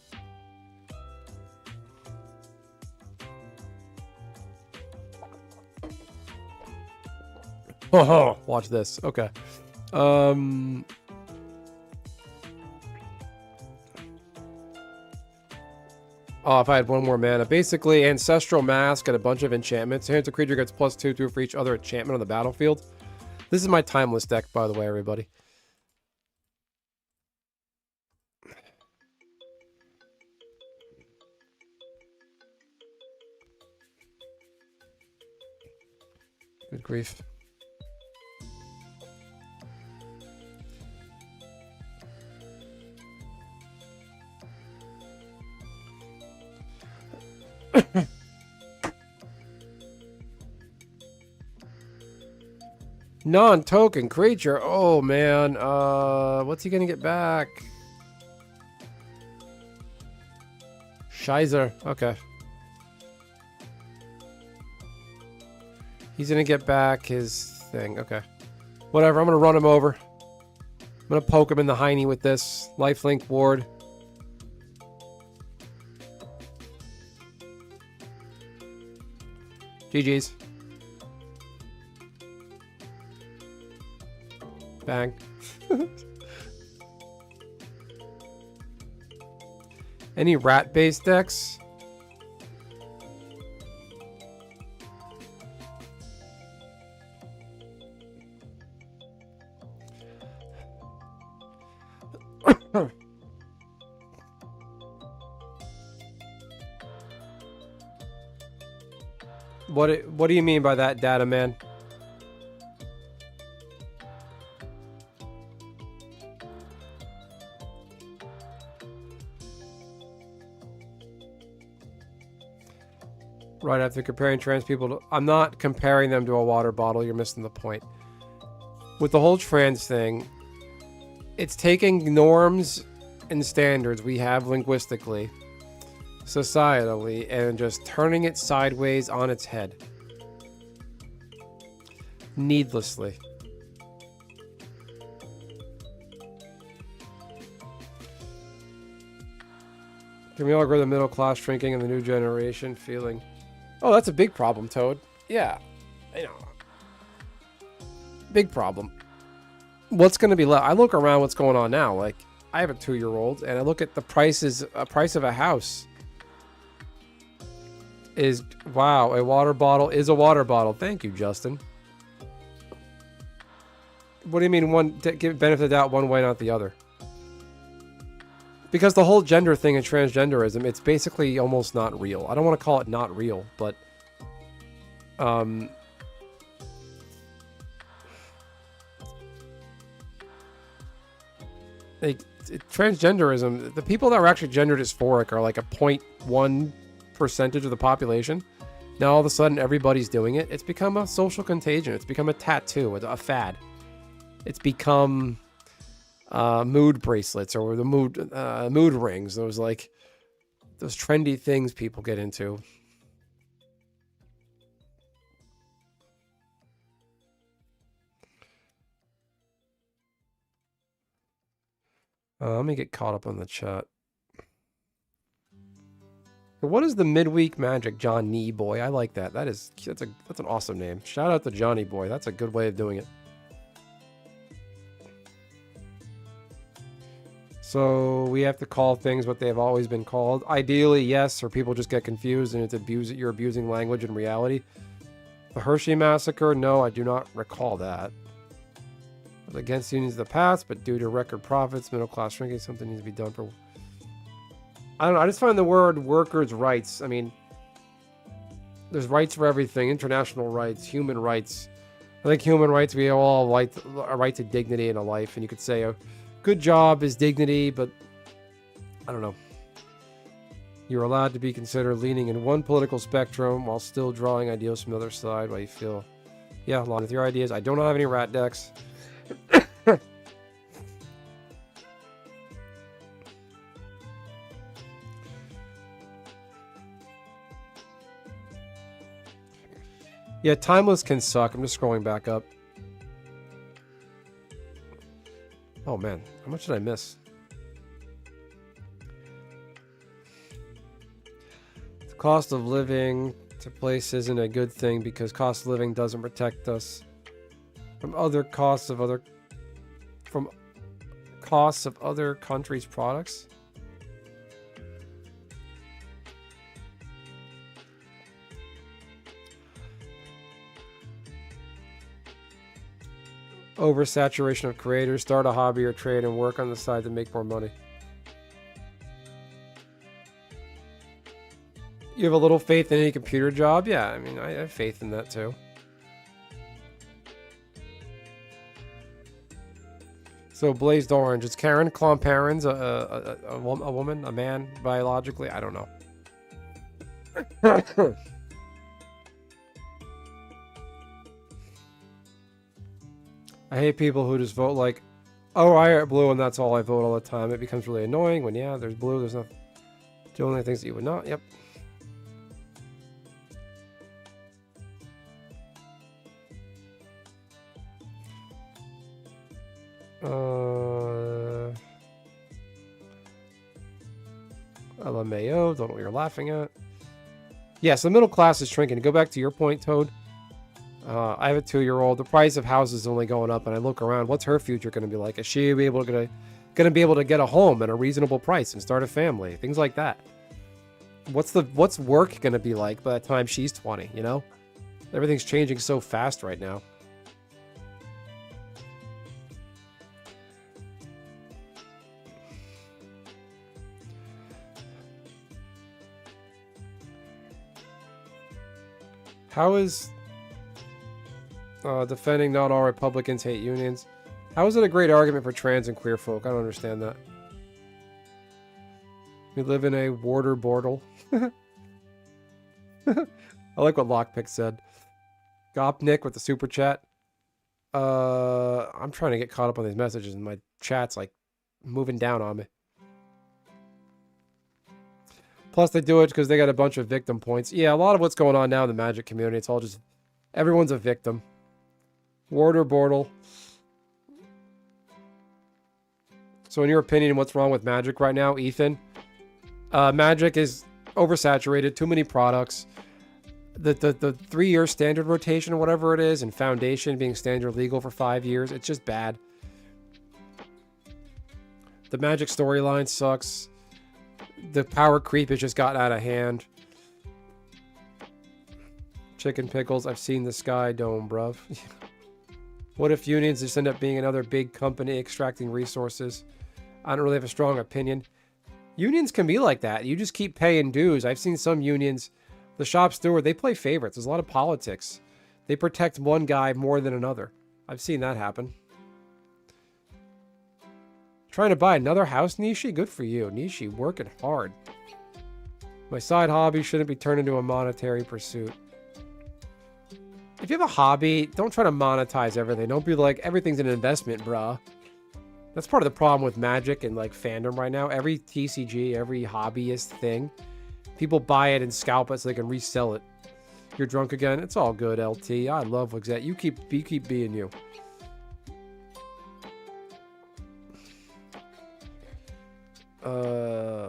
Oh, watch this. Okay. Oh, if I had one more mana. Basically, Ancestral Mask and a bunch of enchantments. Here's a creature gets +2/2 for each other enchantment on the battlefield. This is my timeless deck, by the way, everybody. Good grief. Non-token creature. Oh man. What's he gonna get back? Shizer. Okay. He's gonna get back his thing. Okay. Whatever. I'm gonna run him over. I'm gonna poke him in the hiney with this lifelink ward. GG's. Bang. Any rat-based decks? What do you mean by that, data man? Right after comparing trans people to... I'm not comparing them to a water bottle. You're missing the point. With the whole trans thing, it's taking norms and standards we have linguistically, societally, and just turning it sideways on its head. Needlessly. Can we all grow the middle class shrinking and the new generation feeling... Oh, that's a big problem, Toad. Yeah. I know. Big problem. What's going to be left? I look around what's going on now. Like, I have a 2-year-old, and I look at the price of a house. Is, wow, a water bottle is a water bottle. Thank you, Justin. What do you mean give benefit of the doubt one way, not the other? Because the whole gender thing and transgenderism, it's basically almost not real. I don't want to call it not real, but... transgenderism, the people that are actually gender dysphoric are like a 0.1% of the population. Now all of a sudden everybody's doing it. It's become a social contagion. It's become a tattoo, a fad. It's become... mood bracelets or the mood rings. Those trendy things people get into. Let me get caught up on the chat. What is the midweek magic, Johnny Boy? I like that. That's an awesome name. Shout out to Johnny Boy. That's a good way of doing it. So we have to call things what they have always been called. Ideally, yes, or people just get confused and you're abusing language in reality. The Hershey Massacre, no, I do not recall that. It was against unions of the past, but due to record profits, middle class shrinking, something needs to be done for... I don't know, I just find the word workers' rights, I mean, there's rights for everything, international rights, human rights. I think human rights, we all like a right to dignity in a life, and you could say... good job is dignity, but I don't know. You're allowed to be considered leaning in one political spectrum while still drawing ideals from the other side while you feel, yeah, along with your ideas. I don't have any rat decks. Yeah, timeless can suck. I'm just scrolling back up. Oh man, how much did I miss? The cost of living to place isn't a good thing because cost of living doesn't protect us from costs of other countries' products. Oversaturation of creators, start a hobby or trade and work on the side to make more money. You have a little faith in any computer job? Yeah, I mean, I have faith in that too. So, Blazed Orange. Is Karen Klomparens a woman, a man, biologically? I don't know. I hate people who just vote like, oh, I are blue and that's all I vote all the time. It becomes really annoying when, yeah, there's blue, there's nothing. The only things that you would not, yep. LMAO, don't know what you're laughing at. Yes, the middle class is shrinking. To go back to your point, Toad, I have a 2-year-old. The price of houses is only going up, and I look around. What's her future going to be like? Is she going to be able to get a home at a reasonable price and start a family? Things like that. What's work going to be like by the time she's 20? You know, everything's changing so fast right now. How is defending not all Republicans hate unions? How is it a great argument for trans and queer folk? I don't understand that. We live in a warder bortle. I like what Lockpick said. Gopnik with the super chat. I'm trying to get caught up on these messages and my chat's like moving down on me. Plus they do it because they got a bunch of victim points. Yeah, a lot of what's going on now in the Magic community, it's all just, everyone's a victim. Warder bortle. So in your opinion, what's wrong with Magic right now, Ethan? Magic is oversaturated, too many products. The 3-year standard rotation or whatever it is, and Foundation being standard legal for 5 years, it's just bad. The Magic storyline sucks. The power creep has just gotten out of hand. Chicken pickles, I've seen the Sky Dome, bruv. What if unions just end up being another big company extracting resources? I don't really have a strong opinion. Unions can be like that. You just keep paying dues. I've seen some unions, the shop steward, they play favorites. There's a lot of politics. They protect one guy more than another. I've seen that happen. Trying to buy another house, Nishi? Good for you. Nishi, working hard. My side hobby shouldn't be turned into a monetary pursuit. If you have a hobby, don't try to monetize everything. Don't be like, everything's an investment, bruh. That's part of the problem with Magic and like fandom right now. Every TCG, every hobbyist thing, people buy it and scalp it so they can resell it. You're drunk again? It's all good, LT. I love Wixet. You keep being you.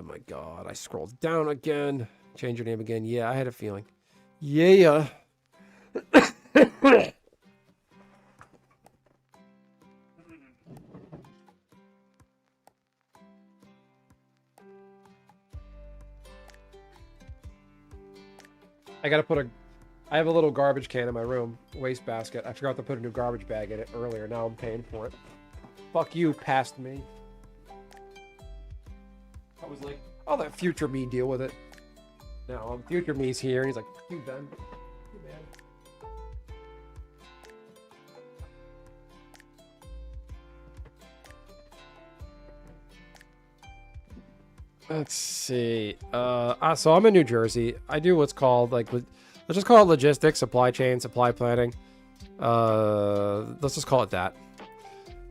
My God. I scrolled down again. Change your name again. Yeah, I had a feeling. Yeah. I have a little garbage can in my room, waste basket. I forgot to put a new garbage bag in it earlier. Now I'm paying for it. Fuck you, past me. I was like, I'll let future me deal with it. Now, future me's here, and he's like, fuck you, Ben. You man. Let's see. So I'm in New Jersey. I do what's called like, let's just call it logistics, supply chain, supply planning. Let's just call it that.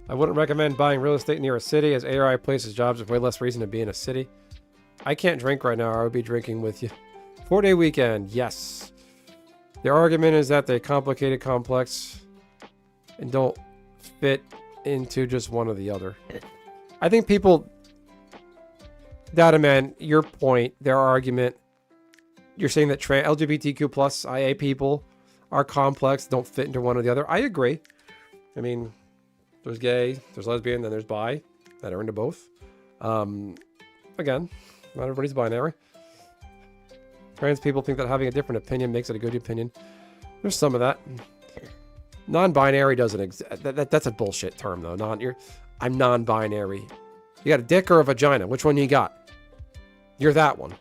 I wouldn't recommend buying real estate near a city, as ARI places jobs with way less reason to be in a city. I can't drink right now, or I would be drinking with you. 4-day weekend, yes. Their argument is that they're complicated, complex, and don't fit into just one or the other. I think people... Data Man, your point, their argument, you're saying that LGBTQ plus IA people are complex, don't fit into one or the other. I agree. I mean, there's gay, there's lesbian, then there's bi that are into both. Again, not everybody's binary. Trans people think that having a different opinion makes it a good opinion. There's some of that. Non-binary doesn't exist. That's a bullshit term, though. I'm non-binary. You got a dick or a vagina? Which one you got? You're that one.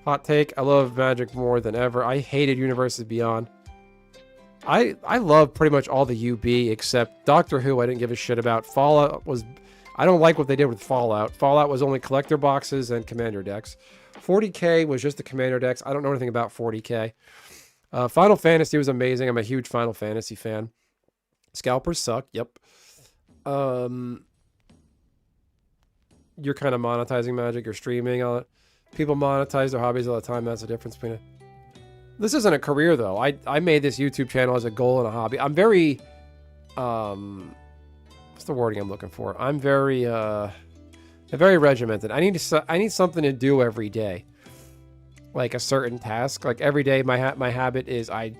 Hot take. I love Magic more than ever. I hated Universes Beyond. I love pretty much all the UB except Doctor Who I didn't give a shit about. Fallout was... I don't like what they did with Fallout. Fallout was only collector boxes and commander decks. 40k was just the commander decks. I don't know anything about 40k. Final Fantasy was amazing. I'm a huge Final Fantasy fan. Scalpers suck. Yep. You're kind of monetizing Magic. You're streaming on it. People monetize their hobbies all the time. That's the difference between it. This isn't a career, though. I made this YouTube channel as a goal and a hobby. I'm very... what's the wording I'm looking for? I'm very regimented. I need something to do every day. Like a certain task. Like every day, my habit is I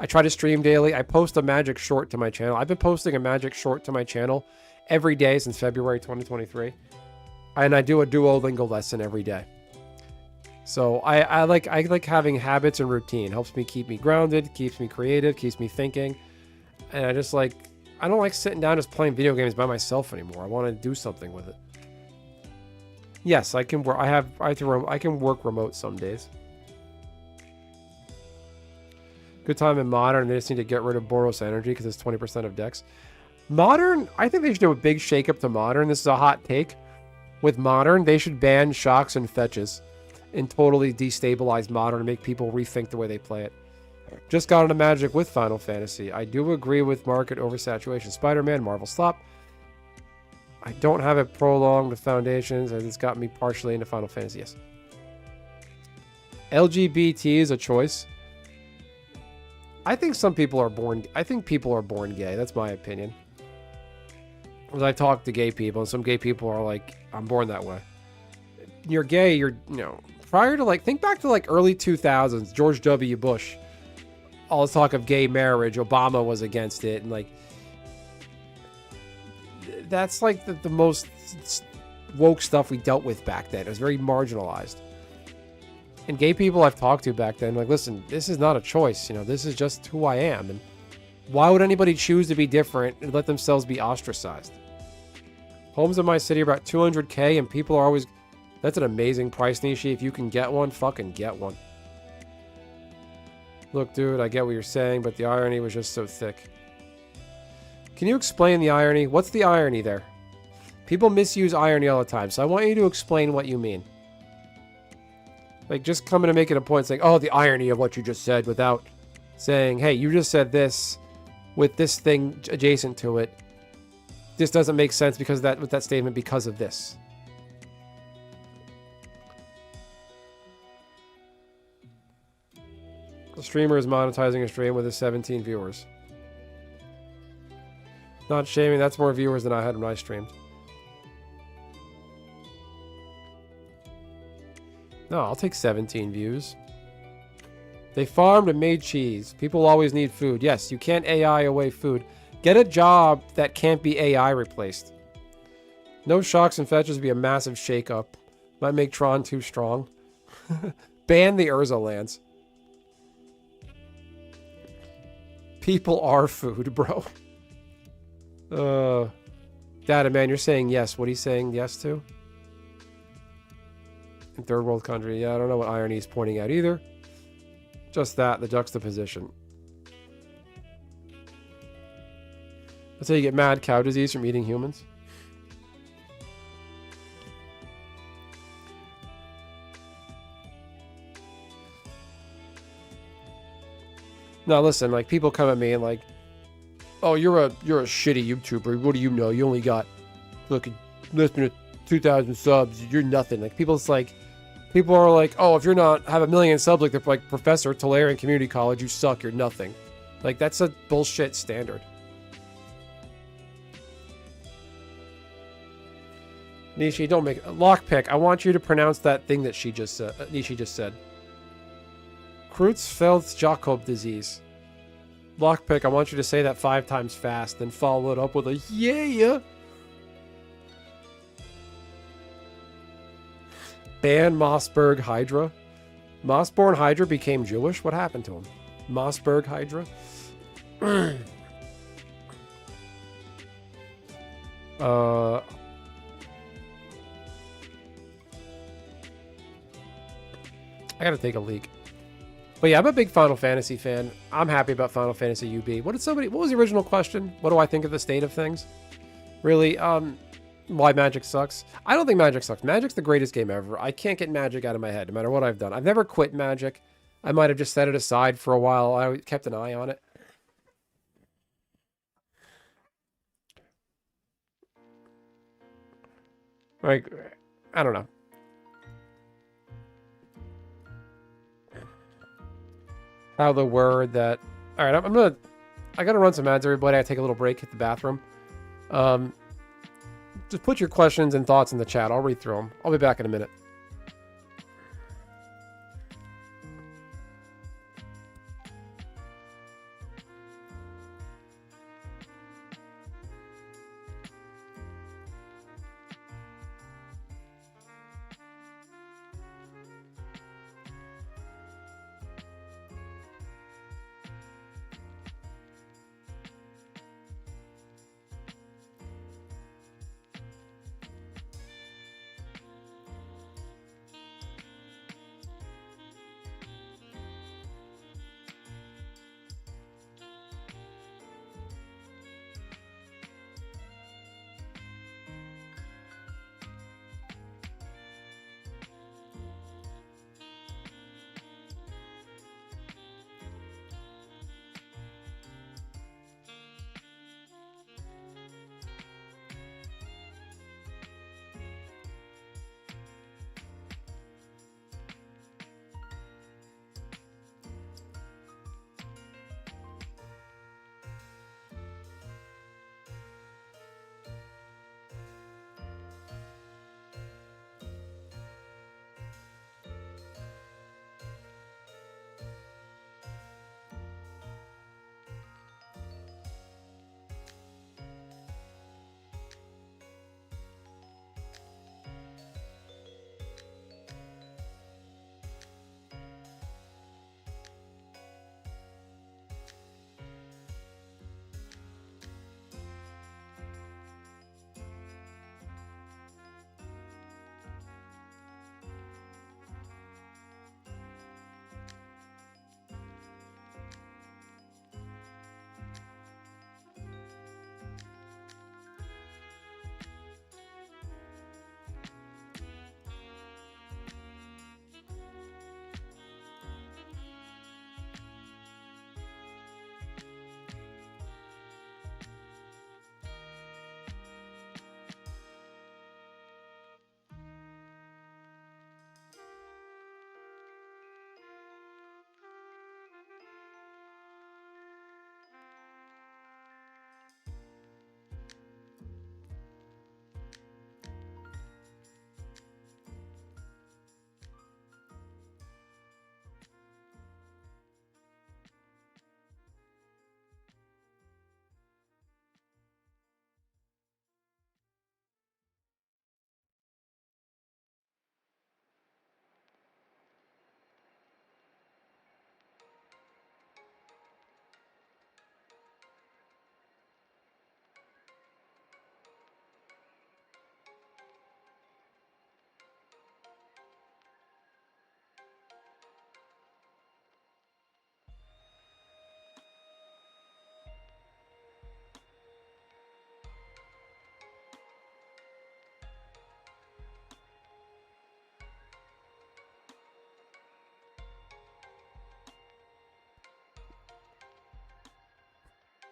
try to stream daily. I post a Magic short to my channel. I've been posting a Magic short to my channel every day since February 2023. And I do a Duolingo lesson every day. So I like having habits and routine. Helps me keep me grounded, keeps me creative, keeps me thinking. And I don't like sitting down just playing video games by myself anymore. I want to do something with it. Yes, I can work. I can work remote some days. Good time in Modern. They just need to get rid of Boros Energy because it's 20% of decks. Modern, I think they should do a big shakeup to Modern. This is a hot take. With Modern, they should ban shocks and fetches and totally destabilize Modern and make people rethink the way they play it. Just got into Magic with Final Fantasy. I do agree with market oversaturation. Spider-Man, Marvel Stop. I don't have it prolonged with Foundations, as it's got me partially into Final Fantasy. Yes. LGBT is a choice. I think some people are born... I think people are born gay. That's my opinion. As I talk to gay people, and some gay people are like, I'm born that way. You're gay, you're, you know... Prior to, like... Think back to, like, early 2000s. George W. Bush. All this talk of gay marriage. Obama was against it. And, like... That's, like, the most woke stuff we dealt with back then. It was very marginalized. And gay people I've talked to back then, like, listen, this is not a choice, you know, this is just who I am. And why would anybody choose to be different and let themselves be ostracized? Homes in my city are about 200K, and people are always... That's an amazing price, Nishi. If you can get one, fucking get one. Look, dude, I get what you're saying, but the irony was just so thick. Can you explain the irony? What's the irony there? People misuse irony all the time, so I want you to explain what you mean. Like, just coming and making a point saying, oh, the irony of what you just said, without saying, hey, you just said this with this thing adjacent to it. This doesn't make sense because of that, with that statement, because of this. The streamer is monetizing a stream with his 17 viewers. Not shaming, that's more viewers than I had when I streamed. No, I'll take 17 views. They farmed and made cheese. People always need food. Yes, you can't AI away food. Get a job that can't be AI replaced. No shocks and fetches would be a massive shakeup. Might make Tron too strong. Ban the Urza lands. People are food, bro. Data man, you're saying yes. What are you saying yes to? In third world country. Yeah, I don't know what irony is pointing out either. Just that, the juxtaposition. That's how you get mad cow disease from eating humans. Now listen, like, people come at me and like, oh, you're a shitty YouTuber. What do you know? You only got fucking less than 2,000 subs. You're nothing. Like, people are like, oh, if you're not have a million subs, like they're like Professor Tolarian Community College, you suck. You're nothing. Like, that's a bullshit standard. Nishi, don't make lockpick. I want you to pronounce that thing that she just said. Nishi just said. Creutzfeldt-Jakob disease. Lockpick. I want you to say that 5 times fast, then follow it up with a yeah. Ban Mossberg Hydra. Mossborn Hydra became Jewish. What happened to him? Mossberg Hydra. I gotta take a leak. But yeah, I'm a big Final Fantasy fan. I'm happy about Final Fantasy UB. What was the original question? What do I think of the state of things? Really, why Magic sucks? I don't think Magic sucks. Magic's the greatest game ever. I can't get Magic out of my head, no matter what I've done. I've never quit Magic. I might have just set it aside for a while. I kept an eye on it. Like, I don't know. How the word that... Alright, I gotta run some ads, everybody. I take a little break, hit the bathroom. Just put your questions and thoughts in the chat. I'll read through them. I'll be back in a minute.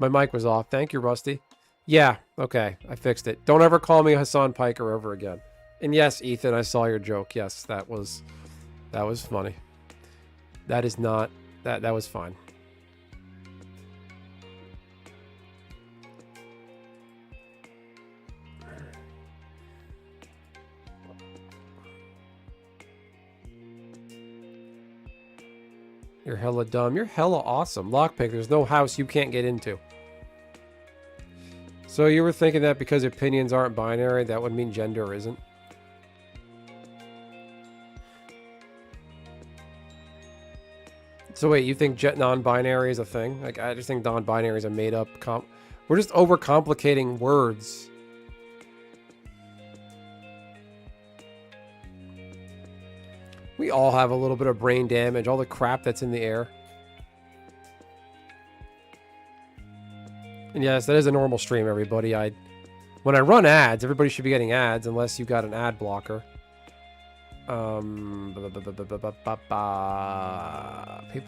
My mic was off. Thank you, Rusty. Yeah, okay. I fixed it. Don't ever call me Hassan Piker ever again. And yes, Ethan, I saw your joke. Yes, that was funny. That is not... That was fine. You're hella dumb. You're hella awesome. Lockpick, there's no house you can't get into. So you were thinking that because opinions aren't binary, that would mean gender isn't? So wait, you think non-binary is a thing? Like, I just think non-binary is a made-up We're just overcomplicating words. We all have a little bit of brain damage, all the crap that's in the air. And yes, that is a normal stream, everybody. When I run ads, everybody should be getting ads unless you got an ad blocker. People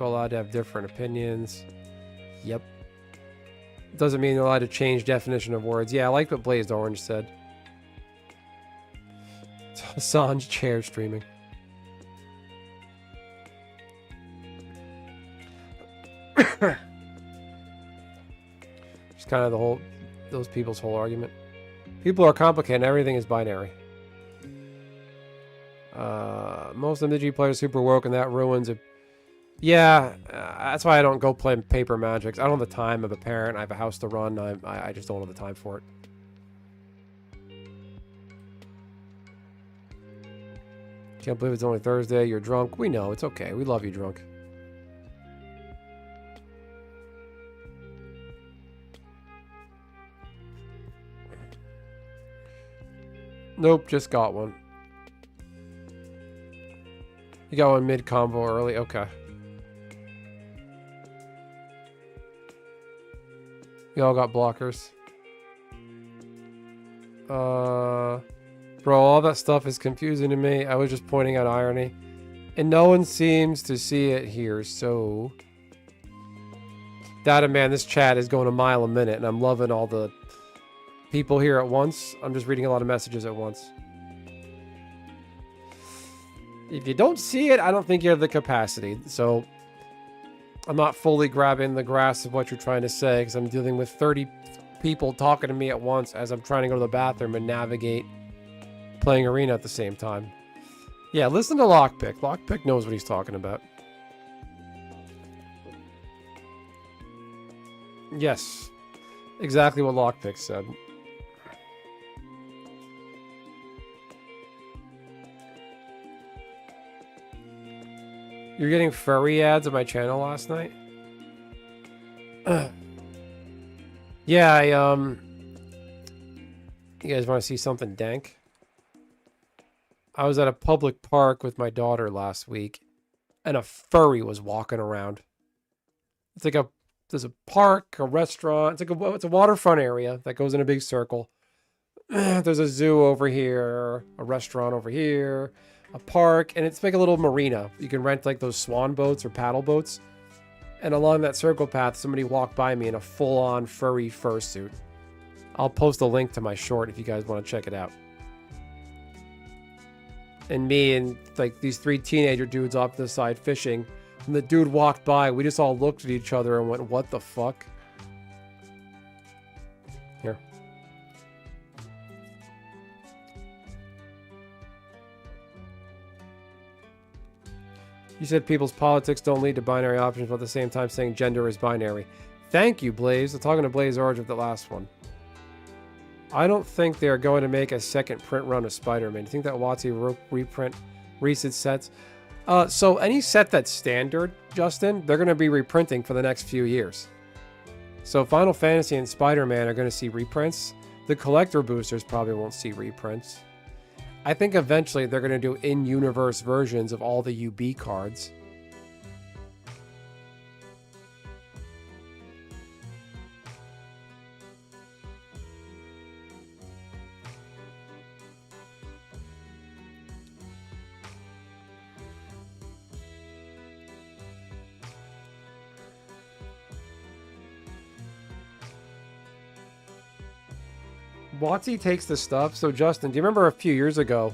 allowed to have different opinions. Yep. Doesn't mean they're allowed to change definition of words. Yeah, I like what Blazed Orange said. Hassan's chair streaming. Just kind of those people's whole argument. People are complicated. Everything is binary. Most MTG players super woke, and that ruins it. Yeah, that's why I don't go play paper magics. I don't have the time. I'm a parent. I have a house to run. I just don't have the time for it. Can't believe it's only Thursday. You're drunk. We know. It's okay. We love you drunk. Nope, just got one. You got one mid-combo early? Okay. You all got blockers. Bro, all that stuff is confusing to me. I was just pointing out irony. And no one seems to see it here, so... Data man, this chat is going a mile a minute, and I'm loving all the people here at once. I'm just reading a lot of messages at once. If you don't see it, I don't think you have the capacity. So I'm not fully grabbing the grasp of what you're trying to say because I'm dealing with 30 people talking to me at once as I'm trying to go to the bathroom and navigate playing Arena at the same time. Yeah, listen to Lockpick. Lockpick knows what he's talking about. Yes, exactly what Lockpick said. You're getting furry ads on my channel last night? Yeah, you guys want to see something dank? I was at a public park with my daughter last week, and a furry was walking around. It's like there's a park, a restaurant. It's a waterfront area that goes in a big circle. There's a zoo over here, a restaurant over here, a park, and it's like a little marina. You can rent like those swan boats or paddle boats. And along that circle path, somebody walked by me in a full-on furry fursuit. I'll post a link to my short if you guys want to check it out. And me and like these 3 teenager dudes off to the side fishing. And the dude walked by. We just all looked at each other and went, what the fuck? Here. You said people's politics don't lead to binary options, but at the same time saying gender is binary. Thank you, Blaze. I'm talking to Blaze Orange with the last one. I don't think they're going to make a second print run of Spider-Man. Do you think that WotC reprint recent sets? So any set that's standard, Justin, they're going to be reprinting for the next few years. So Final Fantasy and Spider-Man are going to see reprints. The collector boosters probably won't see reprints. I think eventually they're going to do in-universe versions of all the UB cards. WotC takes the stuff. So Justin, do you remember a few years ago,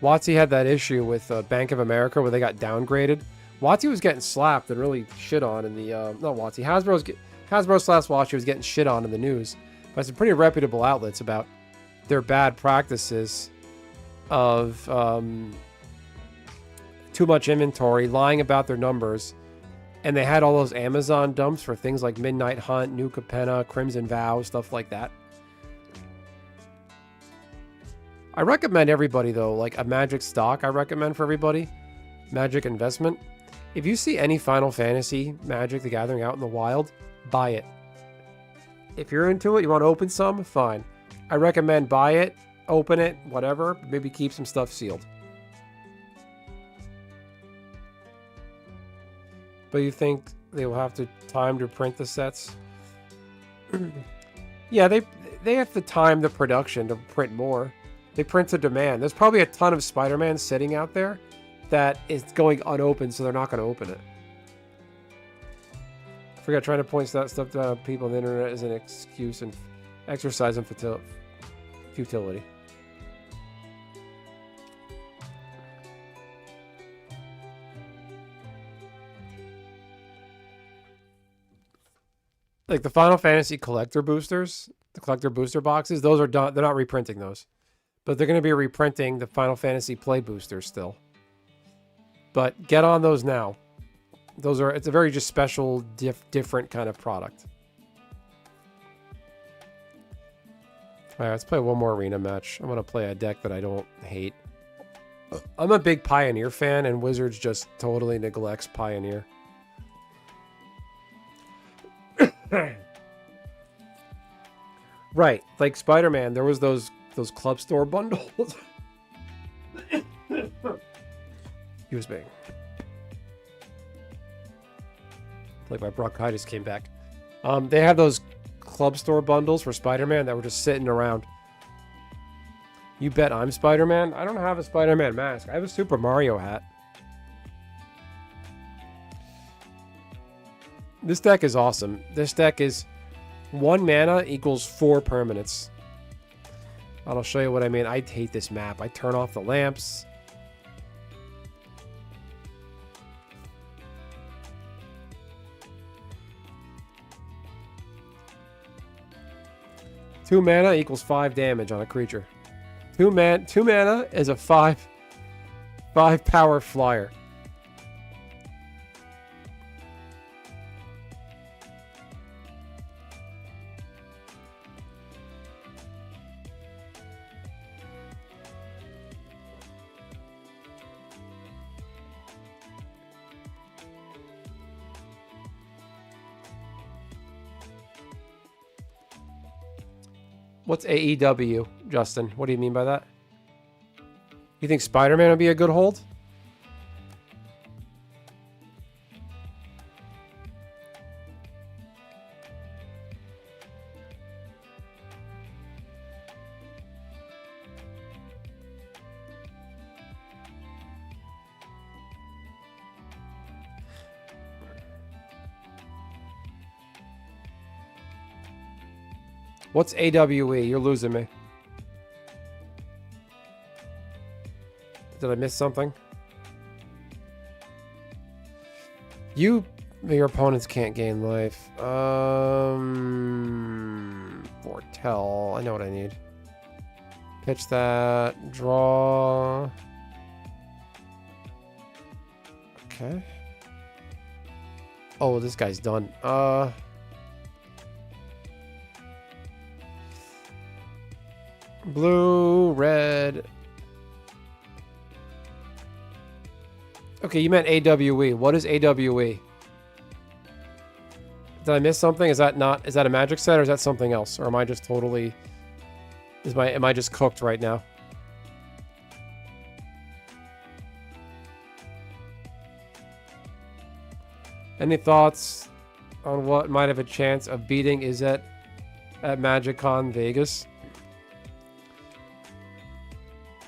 WotC had that issue with Bank of America where they got downgraded? WotC was getting slapped and really shit on in the not WotC. Hasbro/WotC was getting shit on in the news by some pretty reputable outlets about their bad practices of too much inventory, lying about their numbers, and they had all those Amazon dumps for things like Midnight Hunt, New Capenna, Crimson Vow, stuff like that. I recommend everybody, though, like a Magic stock I recommend for everybody, Magic investment. If you see any Final Fantasy Magic the Gathering out in the wild, buy it. If you're into it, you want to open some, fine. I recommend buy it, open it, whatever, maybe keep some stuff sealed. But you think they will have to time to print the sets? Yeah, they have to time the production to print more. They print to demand. There's probably a ton of Spider-Man sitting out there that is going unopened, so they're not going to open it. I forgot, trying to point that stuff to people on the internet is an excuse and exercise in futility. Like the Final Fantasy collector boosters, the collector booster boxes, those are done. They're not reprinting those. But they're going to be reprinting the Final Fantasy Play boosters still. But get on those now. It's a very just special, different kind of product. All right, let's play one more arena match. I'm going to play a deck that I don't hate. I'm a big Pioneer fan, and Wizards just totally neglects Pioneer. Right, like Spider-Man, there was those club store bundles. Excuse me. Like my bronchitis came back. They had those club store bundles for Spider-Man that were just sitting around. You bet I'm Spider-Man? I don't have a Spider-Man mask. I have a Super Mario hat. This deck is awesome. This deck is 1 mana equals 4 permanents. I'll show you what I mean. I hate this map. I turn off the lamps. Two mana equals 5 damage on a creature. 2 mana is a 5 power flyer. What's AEW, Justin? What do you mean by that? You think Spider-Man would be a good hold? What's AWE? You're losing me. Did I miss something? Your opponents can't gain life. Foretell. I know what I need. Pitch that. Draw. Okay. Oh, this guy's done. Blue, red. Okay, you meant AWE. What is AWE? Did I miss something? Is that a magic set or is that something else? Or am I just totally... Am I just cooked right now? Any thoughts on what might have a chance of beating Izzet at MagicCon Vegas?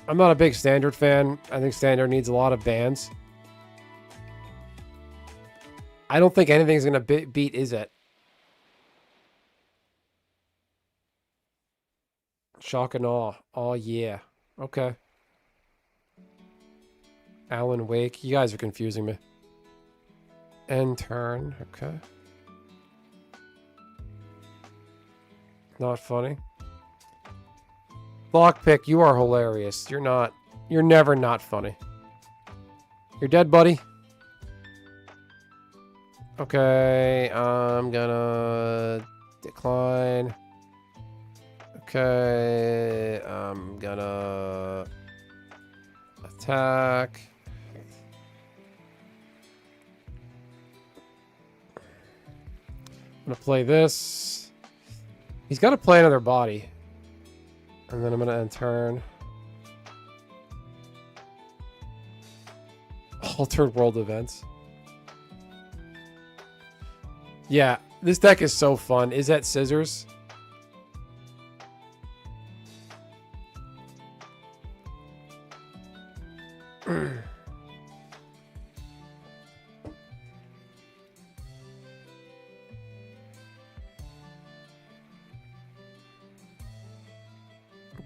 I'm not a big Standard fan. I think Standard needs a lot of bans. I don't think anything's going to beat Izzet. Shock and awe. Oh, yeah. Okay. Alan Wake. You guys are confusing me. End turn. Okay. Not funny. Lockpick, you are hilarious. You're not. You're never not funny. You're dead, buddy. Okay. I'm gonna decline. Okay. I'm gonna attack. I'm gonna play this. He's got to play another body. And then I'm gonna end turn. Altered world events. Yeah, this deck is so fun. Is that scissors?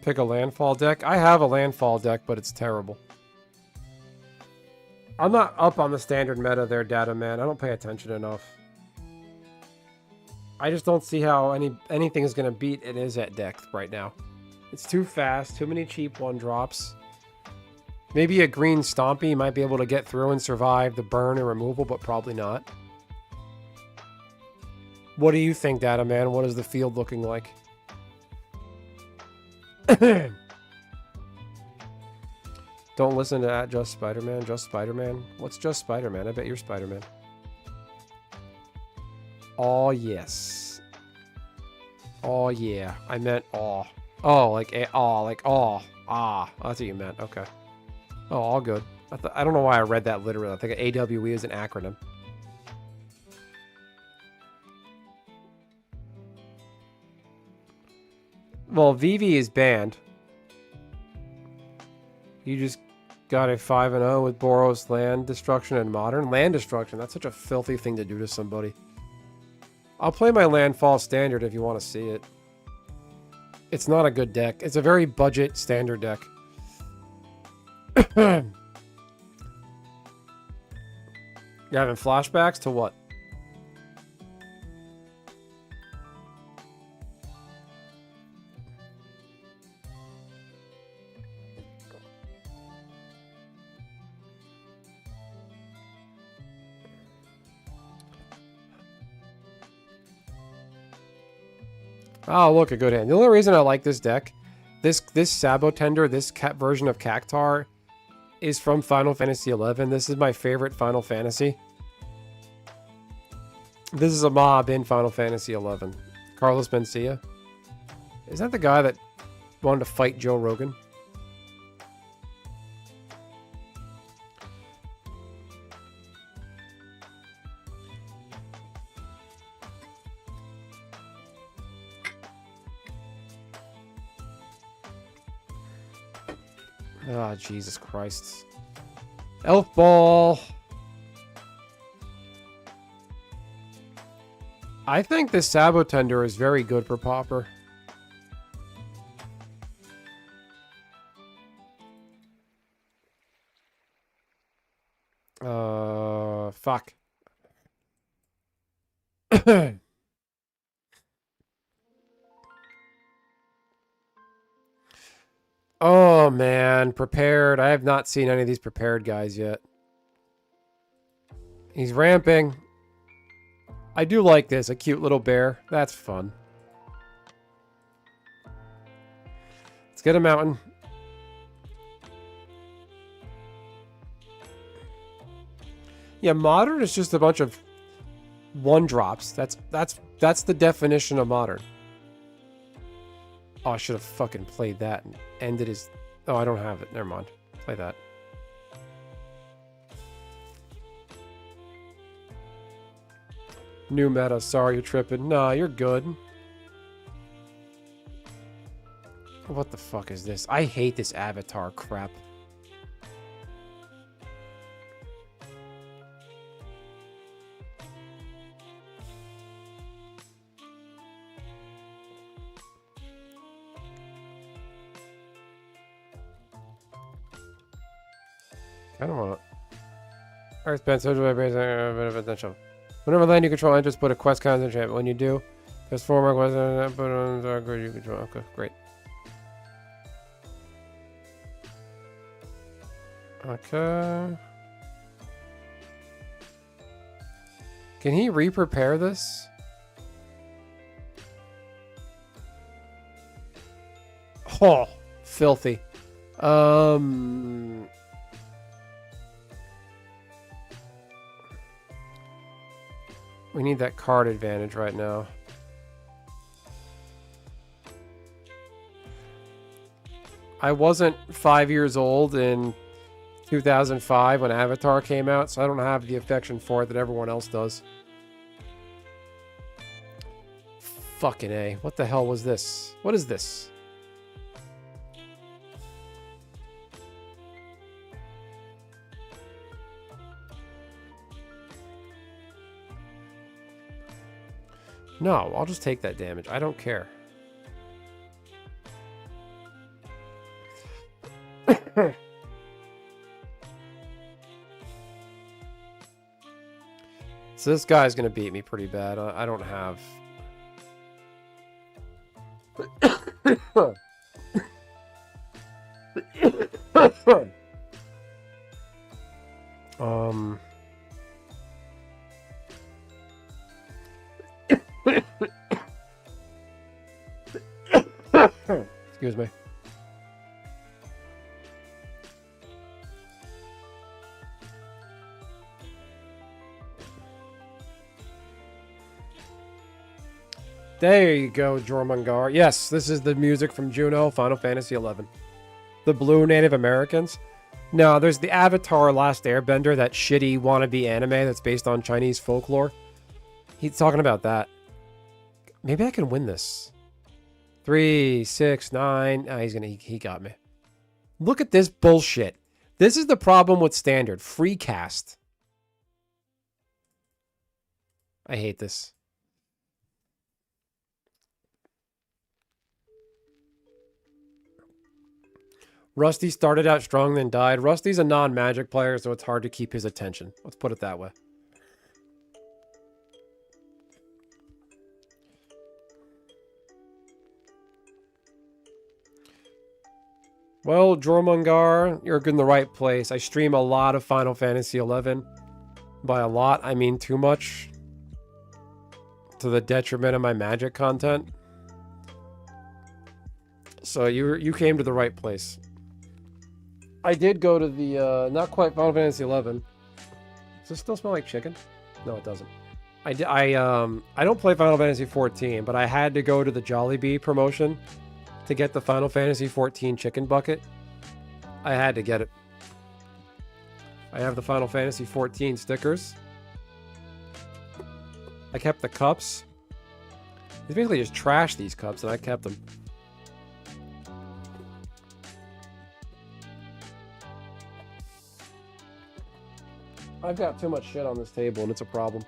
Pick a landfall deck. I have a landfall deck, but it's terrible. I'm not up on the standard meta there, Data Man. I don't pay attention enough. I just don't see how anything is going to beat an Izzet deck right now. It's too fast, too many cheap 1-drops. Maybe a green Stompy might be able to get through and survive the burn and removal, but probably not. What do you think, Data Man? What is the field looking like? Don't listen to that, Just Spider-Man. Just Spider-Man? What's Just Spider-Man? I bet you're Spider-Man. Oh, yes. Oh, yeah. I meant aw. Oh, like aw, like aw. Ah, that's what you meant. Okay. Oh, all good. I don't know why I read that literally. I think AWE is an acronym. Well, Vivi is banned. You just got a 5-0 with Boros land destruction and modern. Land destruction, that's such a filthy thing to do to somebody. I'll play my landfall standard if you want to see it. It's not a good deck. It's a very budget standard deck. You having flashbacks to what? Oh, look, a good hand. The only reason I like this deck, this Sabotender, this version of Cactar, is from Final Fantasy XI. This is my favorite Final Fantasy. This is a mob in Final Fantasy XI. Carlos Mencia. Is that the guy that wanted to fight Joe Rogan? Ah, Jesus Christ. Elf Ball. I think this Sabotender is very good for Pauper. Fuck. Oh, man. Prepared. I have not seen any of these prepared guys yet. He's ramping. I do like this. A cute little bear. That's fun. Let's get a mountain. Yeah, modern is just a bunch of 1-drops. That's the definition of modern. Oh, I should have fucking played that and ended his... Oh, I don't have it. Never mind. Play that. New meta. Sorry, you're tripping. Nah, you're good. What the fuck is this? I hate this avatar crap. I don't want to. Alright, spend social potential. Whenever land you control enters, put a quest counter enchantment. When you do, there's 4 more quests, put on the grid you control. Okay, great. Okay. Can he re-prepare this? Oh, filthy. We need that card advantage right now. I wasn't 5 years old in 2005 when Avatar came out, so I don't have the affection for it that everyone else does. Fucking A. What the hell was this? What is this? No, I'll just take that damage. I don't care. So this guy's going to beat me pretty bad. I don't have... Excuse me. There you go, Jormungandr. Yes, this is the music from Juno, Final Fantasy XI. The blue Native Americans. No, there's the Avatar Last Airbender, that shitty wannabe anime that's based on Chinese folklore. He's talking about that. Maybe I can win this. 3, 6, 9. Oh, he got me. Look at this bullshit. This is the problem with standard. Free cast. I hate this. Rusty started out strong, then died. Rusty's a non-magic player, so it's hard to keep his attention. Let's put it that way. Well, Jormungandr, you're in the right place. I stream a lot of Final Fantasy XI. By a lot, I mean too much. To the detriment of my magic content. So you came to the right place. I did go to the, not quite Final Fantasy XI. Does this still smell like chicken? No, it doesn't. I don't play Final Fantasy XIV, but I had to go to the Jollibee promotion to get the Final Fantasy XIV chicken bucket. I had to get it. I have the Final Fantasy XIV stickers. I kept the cups. They basically just trashed these cups, and I kept them. I've got too much shit on this table, and it's a problem.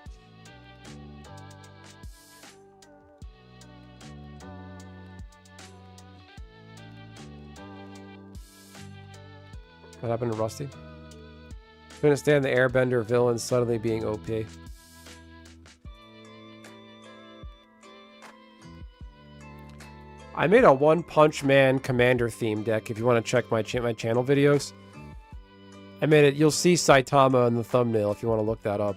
What happened to Rusty? Couldn't stand the airbender villain suddenly being OP. I made a One Punch Man Commander theme deck if you want to check my channel videos. I made it. You'll see Saitama in the thumbnail if you want to look that up.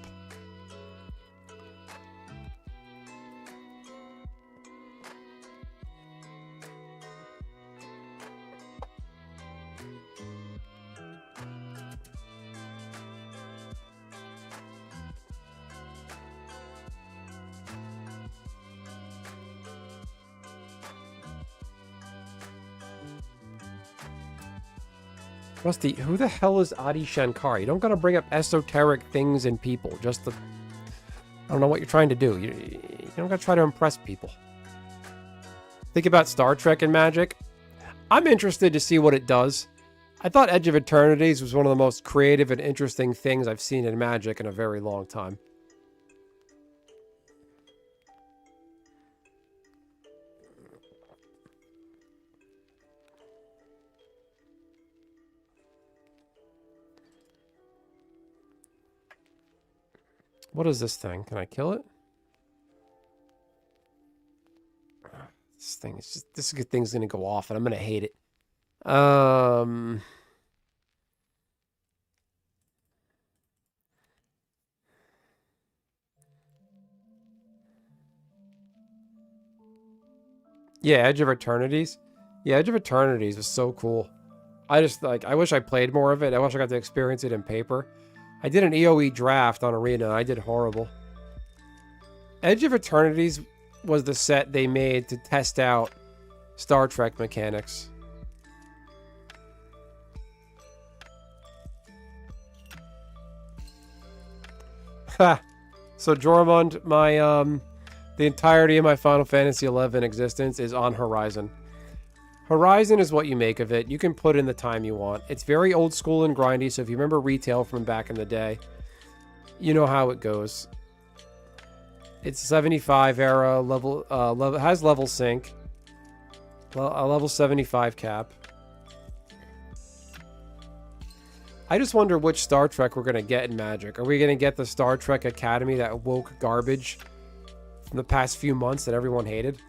Rusty, who the hell is Adi Shankar? You don't gotta bring up esoteric things in people. Just the... I don't know what you're trying to do. You don't gotta try to impress people. Think about Star Trek and magic. I'm interested to see what it does. I thought Edge of Eternities was one of the most creative and interesting things I've seen in magic in a very long time. What is this thing? Can I kill it? This thing is just, this thing's gonna go off and I'm gonna hate it. Yeah, Edge of Eternities. Yeah, Edge of Eternities was so cool. I just, like, I wish I played more of it. I wish I got to experience it in paper. I did an EOE draft on Arena, and I did horrible. Edge of Eternities was the set they made to test out Star Trek mechanics. Ha! So, Jormund, my, the entirety of my Final Fantasy XI existence is on Horizon. Horizon is what you make of it. You can put in the time you want. It's very old school and grindy, so if you remember retail from back in the day, you know how it goes. It's 75 era, has level sync, a level 75 cap. I just wonder which Star Trek we're going to get in Magic. Are we going to get the Star Trek Academy, that woke garbage from the past few months that everyone hated?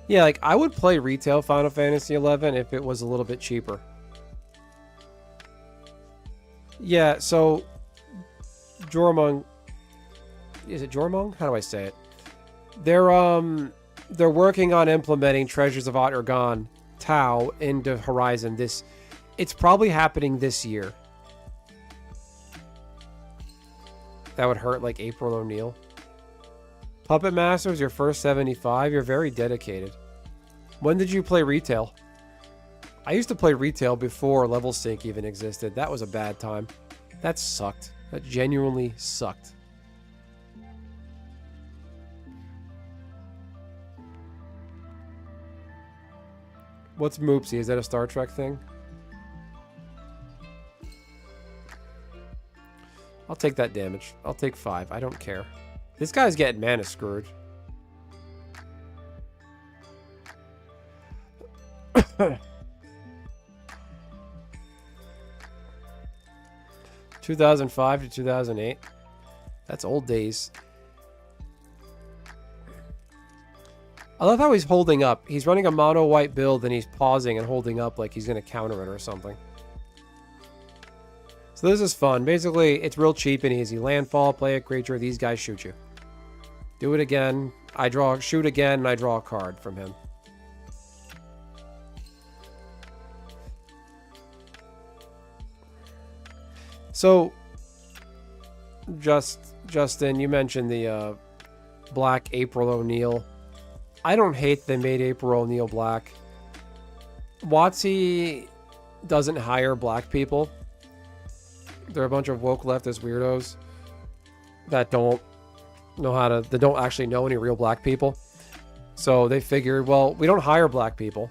Yeah, like, I would play retail Final Fantasy XI if it was a little bit cheaper. Yeah, so Jormung, is it Jormung? How do I say it? They're working on implementing Treasures of Aht-Urgan Tau into Horizon. It's probably happening this year. That would hurt like April O'Neil. Puppet Masters, your first 75. You're very dedicated. When did you play retail? I used to play retail before Level Sync even existed. That was a bad time. That sucked. That genuinely sucked. What's Moopsy? Is that a Star Trek thing? I'll take that damage. I'll take 5. I don't care. This guy's getting mana screwed. 2005 to 2008. That's old days. I love how he's holding up. He's running a mono white build and he's pausing and holding up like he's going to counter it or something. So this is fun. Basically, it's real cheap and easy. Landfall, play a creature, these guys shoot you. Do it again. Shoot again, and I draw a card from him. So, Justin, you mentioned the black April O'Neil. I don't hate they made April O'Neil black. WotC doesn't hire black people. They're a bunch of woke leftist weirdos that don't know how to... They don't actually know any real black people. So they figured, well, we don't hire black people,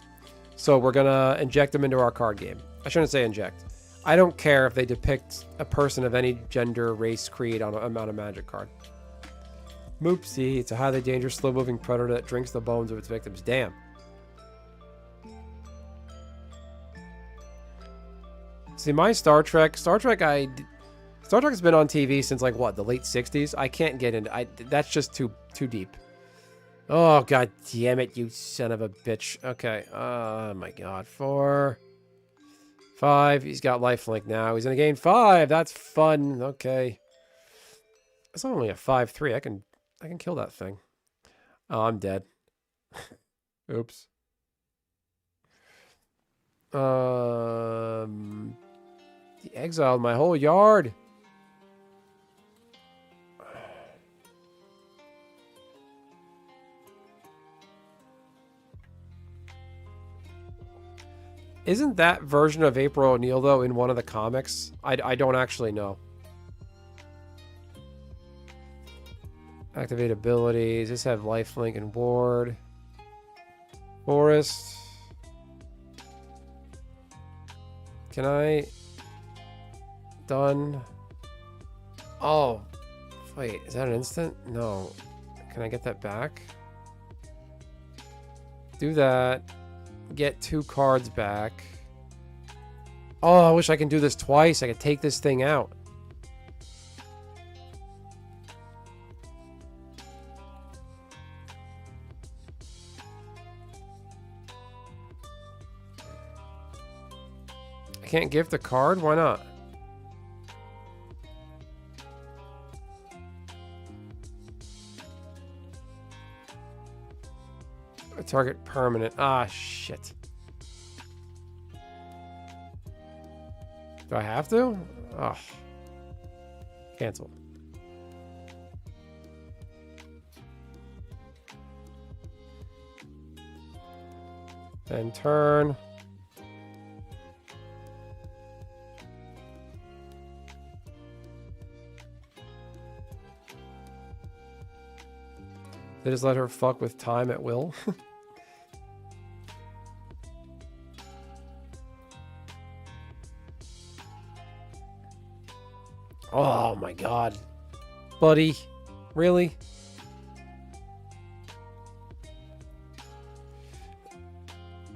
so we're going to inject them into our card game. I shouldn't say inject. I don't care if they depict a person of any gender, race, creed on a Magic card. Moopsy, it's a highly dangerous, slow-moving predator that drinks the bones of its victims. Damn. See, my Star Trek has been on TV since, like, what, the late 60s? I can't get into... That's just too deep. Oh, god damn it, you son of a bitch. Okay, oh my god. 4... 5. He's got lifelink now. He's gonna gain 5. That's fun. Okay. It's only a 5/3. I can kill that thing. Oh, I'm dead. Oops. He exiled my whole yard. Isn't that version of April O'Neil, though, in one of the comics? I don't actually know. Activate abilities. Just have lifelink and ward. Forest. Can I... Done. Oh. Wait, is that an instant? No. Can I get that back? Do that. Get 2 cards back. Oh, I wish I can do this twice. I could take this thing out. I can't gift a card? Why not? A target permanent. Ah, shit. Do I have to? Oh. Cancel. Then turn. They just let her fuck with time at will. Oh my god. Buddy. Really?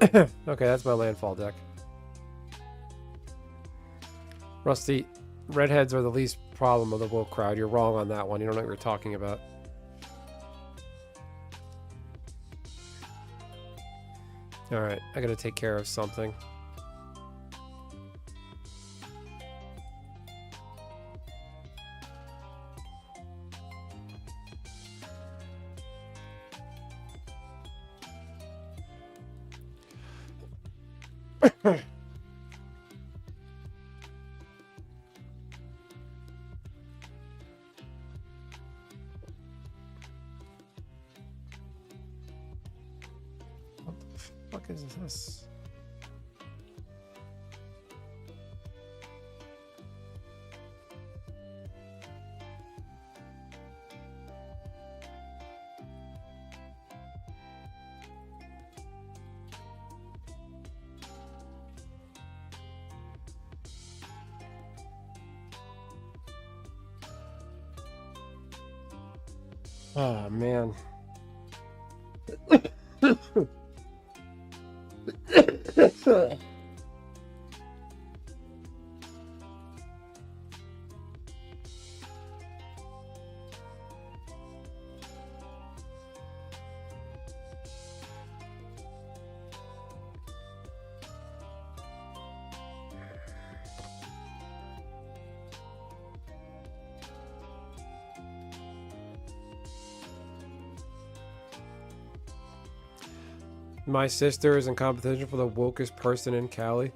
Okay, that's my landfall deck. Rusty, redheads are the least problem of the woke crowd. You're wrong on that one. You don't know what you're talking about. Alright, I gotta take care of something. What the fuck is this? Oh, man. My sister is in competition for the wokest person in Cali.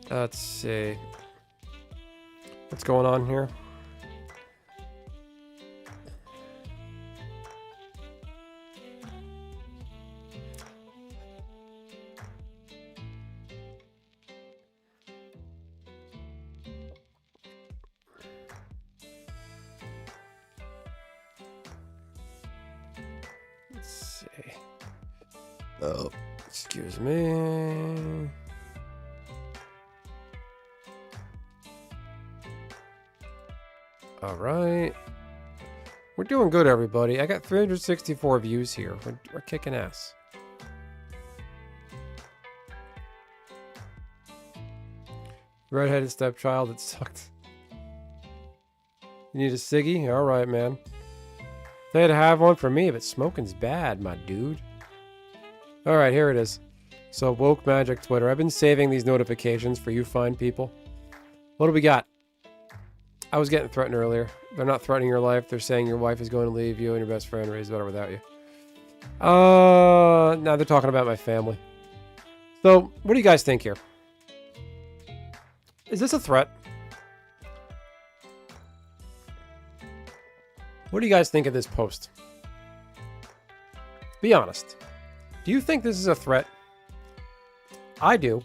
Let's see. What's going on here? Let's Oh, excuse me. All right. We're doing good, everybody. I got 364 views here. We're kicking ass. Redheaded stepchild, it sucked. You need a ciggy? All right, man. They'd have one for me, but smoking's bad, my dude. All right, here it is. So, Woke Magic Twitter. I've been saving these notifications for you fine people. What do we got? I was getting threatened earlier. They're not threatening your life. They're saying your wife is going to leave you and your best friend raised better without you. Now they're talking about my family. So, what do you guys think here? Is this a threat? What do you guys think of this post? Be honest. Do you think this is a threat? I do.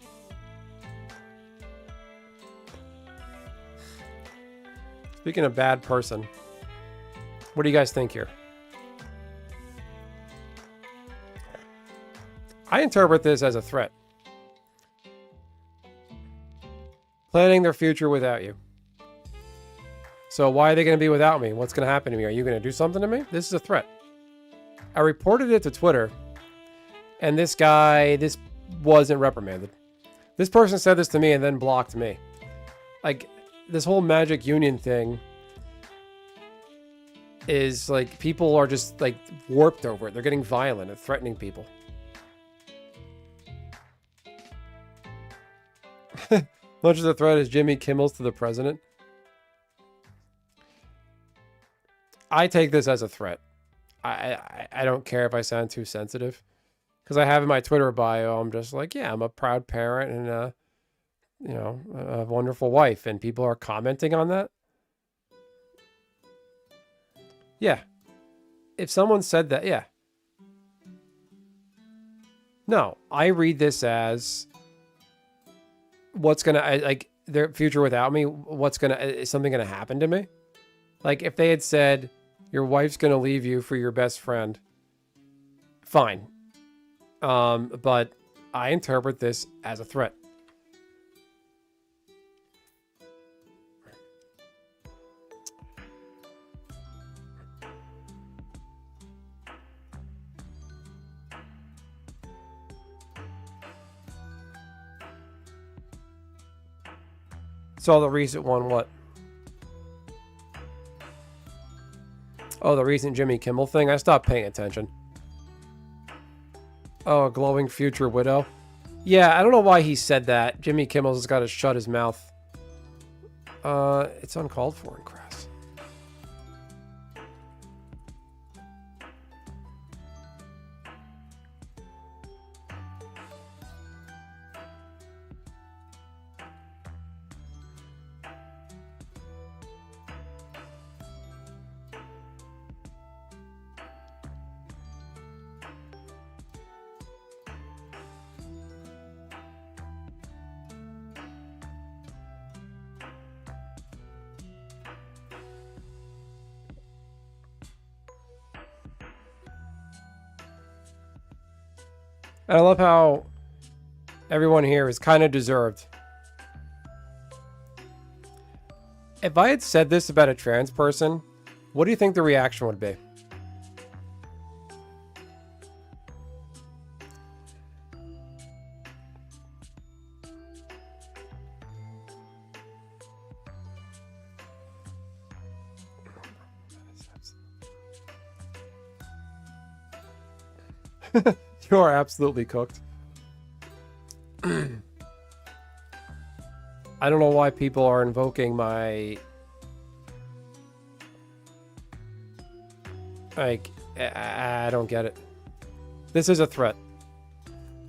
Speaking of bad person, what do you guys think here? I interpret this as a threat. Planning their future without you. So why are they going to be without me? What's going to happen to me? Are you going to do something to me? This is a threat. I reported it to Twitter, and this wasn't reprimanded. This person said this to me and then blocked me. Like, this whole Magic Union thing is like, people are just like warped over it. They're getting violent and threatening people. Much of the threat is Jimmy Kimmel's to the president. I take this as a threat. I don't care if I sound too sensitive, because I have in my Twitter bio, I'm just like, yeah, I'm a proud parent and you know, a wonderful wife, and people are commenting on that. Yeah. If someone said that, yeah. No, I read this as what's gonna, like, their future without me, is something gonna happen to me? Like, if they had said, your wife's gonna leave you for your best friend, fine. But I interpret this as a threat. So the recent one, what? Oh, the recent Jimmy Kimmel thing? I stopped paying attention. Oh, a glowing future widow? Yeah, I don't know why he said that. Jimmy Kimmel's just got to shut his mouth. It's uncalled for and crass. And I love how everyone here is kind of deserved. If I had said this about a trans person, what do you think the reaction would be? You are absolutely cooked. I don't know why people are invoking my... Like, I don't get it. This is a threat.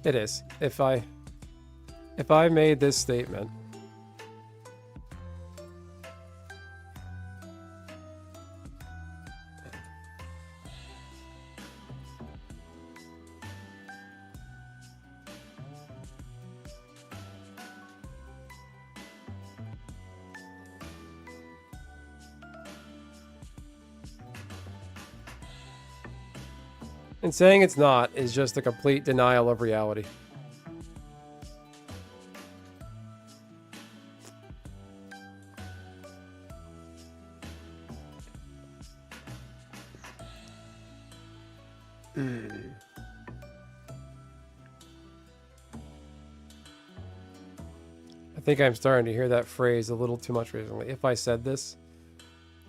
It is. If I made this statement... And saying it's not is just a complete denial of reality. I think I'm starting to hear that phrase a little too much recently. If I said this,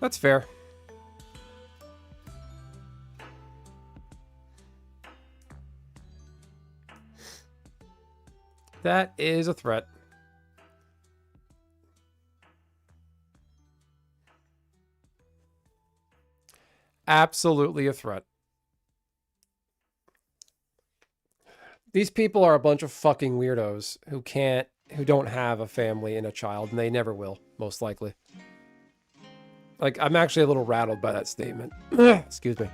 that's fair. That is a threat. Absolutely a threat. These people are a bunch of fucking weirdos who don't have a family and a child, and they never will, most likely. Like, I'm actually a little rattled by that statement. Excuse me.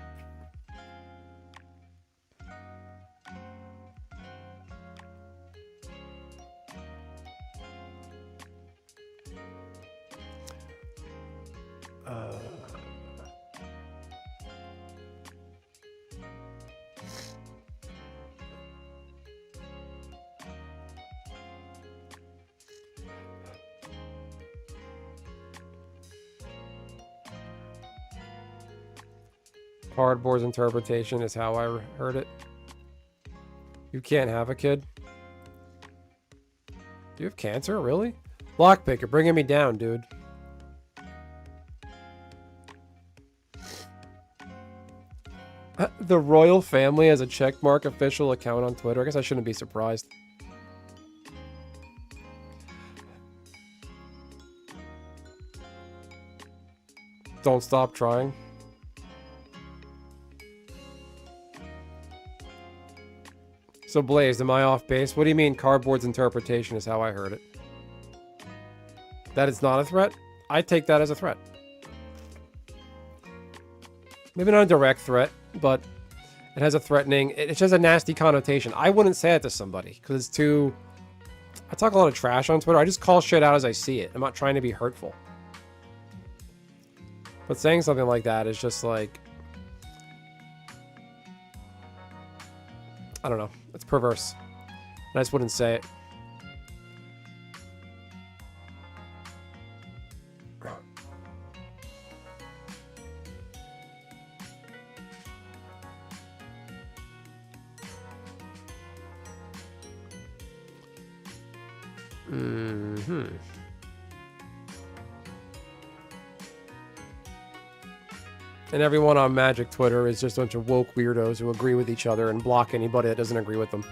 Cardboard's interpretation is how I heard it. You can't have a kid? Do you have cancer? Really? Lockpick, you're bringing me down, dude. The royal family has a checkmark official account on Twitter. I guess I shouldn't be surprised. Don't stop trying. So Blaze, am I off base? What do you mean cardboard's interpretation is how I heard it? That it's not a threat? I take that as a threat. Maybe not a direct threat, but it has a threatening, it has a nasty connotation. I wouldn't say it to somebody because it's too... I talk a lot of trash on Twitter. I just call shit out as I see it. I'm not trying to be hurtful. But saying something like that is just like... I don't know. It's perverse. I just wouldn't say it. And everyone on Magic Twitter is just a bunch of woke weirdos who agree with each other and block anybody that doesn't agree with them.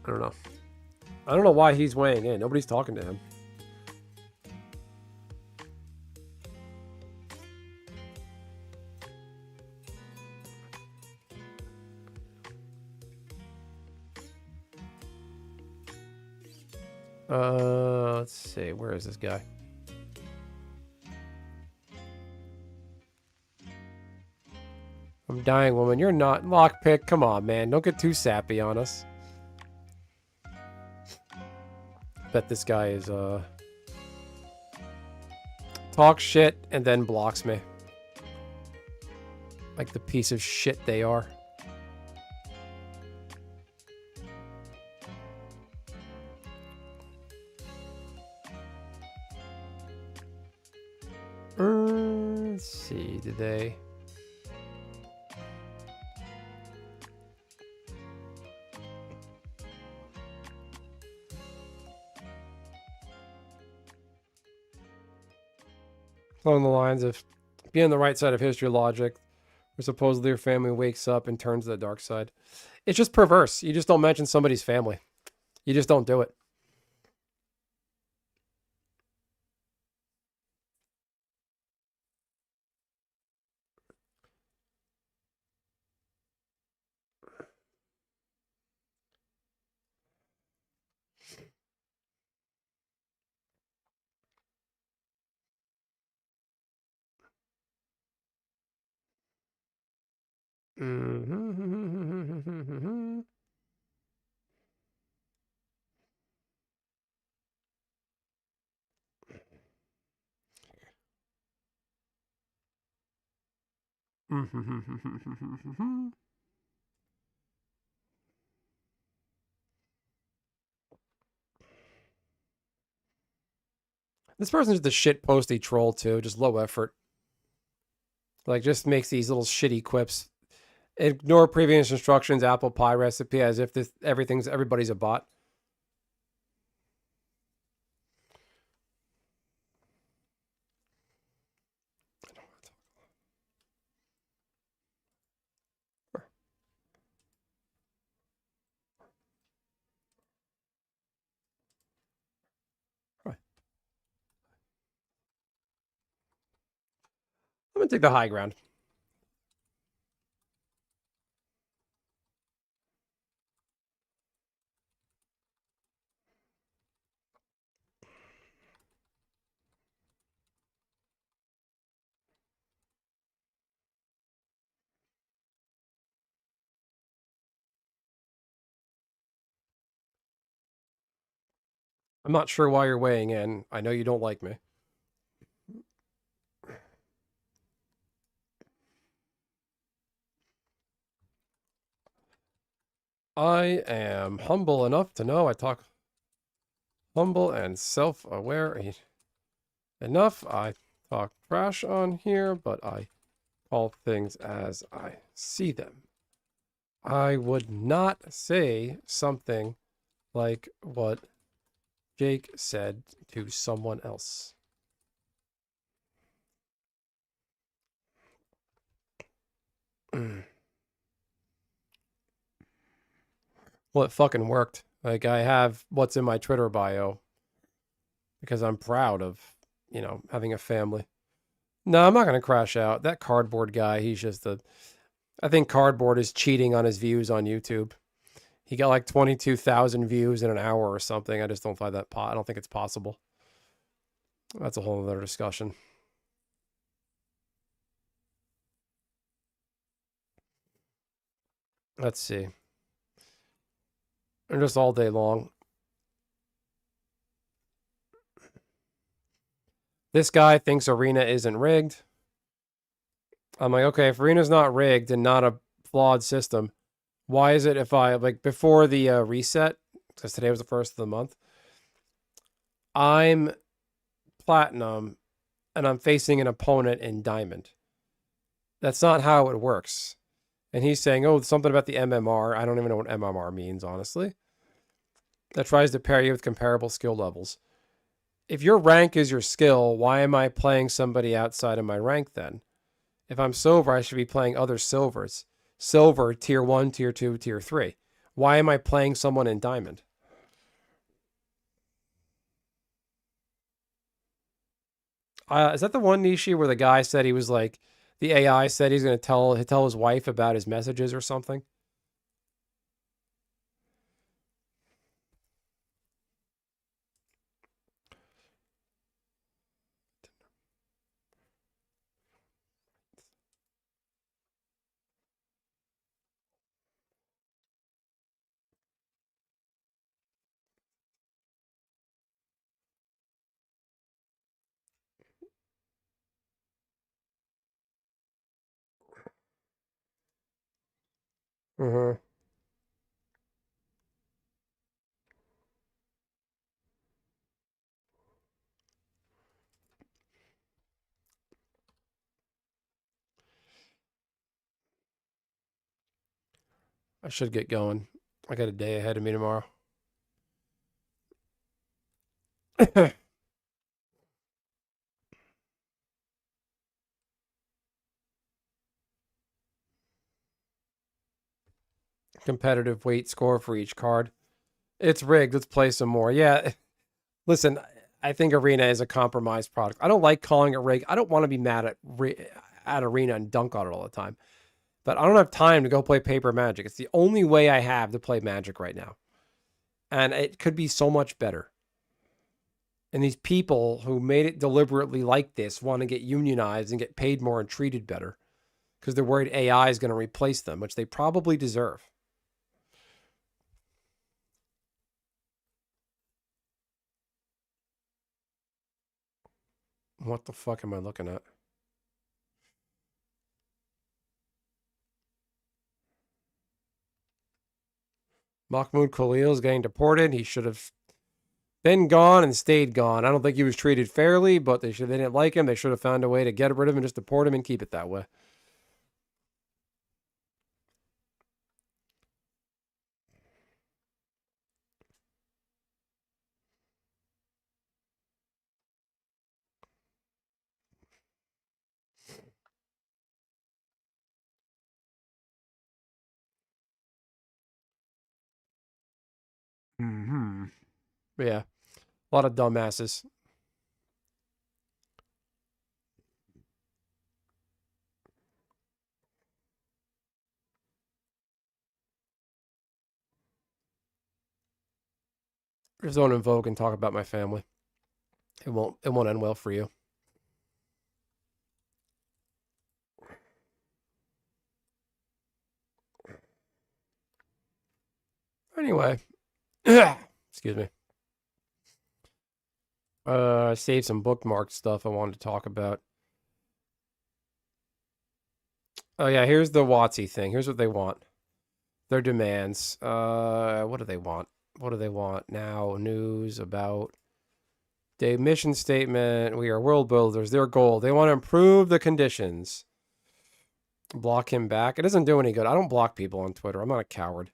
I don't know. I don't know why he's weighing in. Nobody's talking to him. Let's see. Where is this guy? I'm dying, woman. You're not. Lockpick. Come on, man. Don't get too sappy on us. Bet this guy is, talk shit and then blocks me. Like the piece of shit they are. Let's see, did they... Along the lines of, be on the right side of history logic, where supposedly your family wakes up and turns to the dark side. It's just perverse. You just don't mention somebody's family. You just don't do it. Mm-hmm. This person's just a shit posty troll too, just low effort. Like just makes these little shitty quips. Ignore previous instructions, apple pie recipe, as if everybody's a bot. I'm gonna take the high ground. I'm not sure why you're weighing in. I know you don't like me. I am humble enough to know I talk humble and self-aware enough. I talk trash on here, but I call things as I see them. I would not say something like what Jake said to someone else. Well, it fucking worked. Like, I have what's in my Twitter bio because I'm proud of, having a family. No, I'm not going to crash out. That cardboard guy, he's just I think cardboard is cheating on his views on YouTube. He got like 22,000 views in an hour or something. I just don't find that I don't think it's possible. That's a whole other discussion. Let's see. And just all day long. This guy thinks Arena isn't rigged. I'm like, okay, if Arena's not rigged and not a flawed system, why is it if I, like, before the reset, because today was the first of the month, I'm platinum and I'm facing an opponent in diamond. That's not how it works. And he's saying, oh, something about the MMR. I don't even know what MMR means, honestly. That tries to pair you with comparable skill levels. If your rank is your skill, why am I playing somebody outside of my rank then? If I'm silver, I should be playing other silvers. Silver, tier 1, tier 2, tier 3. Why am I playing someone in diamond? Is that the one Nishi where the guy said he was like, the AI said he's going to tell his wife about his messages or something? Mm-hmm. I should get going. I got a day ahead of me tomorrow. Competitive weight score for each card. It's rigged. Let's play some more. Yeah. Listen, I think Arena is a compromised product. I don't like calling it rigged. I don't want to be mad at Arena and dunk on it all the time. But I don't have time to go play Paper Magic. It's the only way I have to play Magic right now. And it could be so much better. And these people who made it deliberately like this want to get unionized and get paid more and treated better. because they're worried AI is going to replace them, which they probably deserve. What the fuck am I looking at? Mahmoud Khalil is getting deported. He should have been gone and stayed gone. I don't think he was treated fairly, but they didn't like him. They should have found a way to get rid of him and just deport him and keep it that way. Mm-hmm. Yeah, a lot of dumbasses. Just don't invoke and talk about my family. It won't end well for you. Anyway, excuse me. Saved some bookmarked stuff I wanted to talk about. Oh yeah, here's the WotC thing. Here's what they want. Their demands. What do they want? What do they want now? News about the mission statement. We are world builders. Their goal. They want to improve the conditions. Block him back. It doesn't do any good. I don't block people on Twitter. I'm not a coward.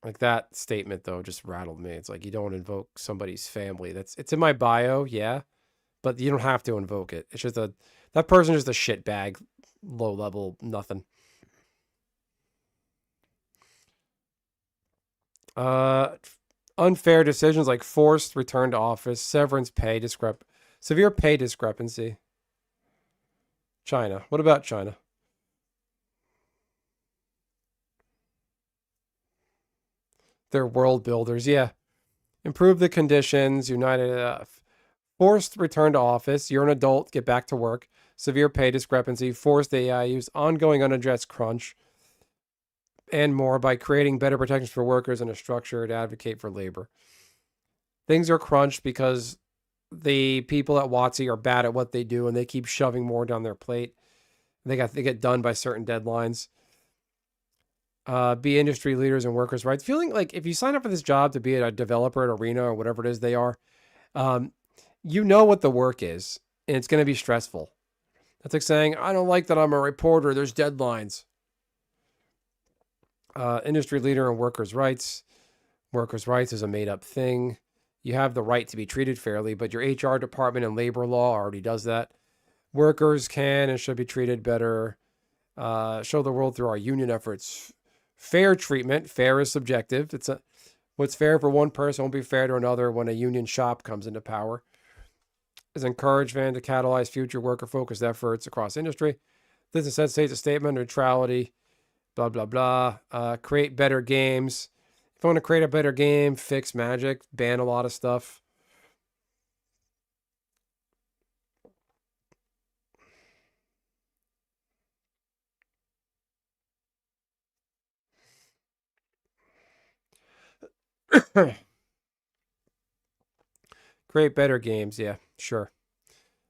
Like that statement though just rattled me. It's like you don't invoke somebody's family. It's in my bio, yeah, but you don't have to invoke it. It's just that person's just a shit bag, low level, nothing. Unfair decisions like forced return to office, severance pay severe pay discrepancy. China. What about China? They're world builders, yeah. Improve the conditions, united forced return to office. You're an adult, get back to work. Severe pay discrepancy, forced AI use, ongoing unaddressed crunch, and more by creating better protections for workers and a structure to advocate for labor. Things are crunched because the people at WotC are bad at what they do and they keep shoving more down their plate. They get done by certain deadlines. Be industry leaders and workers' rights. Feeling like if you sign up for this job to be a developer at Arena or whatever it is they are, you know what the work is, and it's going to be stressful. That's like saying, I don't like that I'm a reporter. There's deadlines. Industry leader and workers' rights. Workers' rights is a made-up thing. You have the right to be treated fairly, but your HR department and labor law already does that. Workers can and should be treated better. Show the world through our union efforts. Fair treatment. Fair is subjective. What's fair for one person won't be fair to another when a union shop comes into power. Is encouragement to catalyze future worker-focused efforts across industry. This necessitates a statement of neutrality. Blah, blah, blah. Create better games. If you want to create a better game, fix magic, ban a lot of stuff. Create better games. Yeah, sure.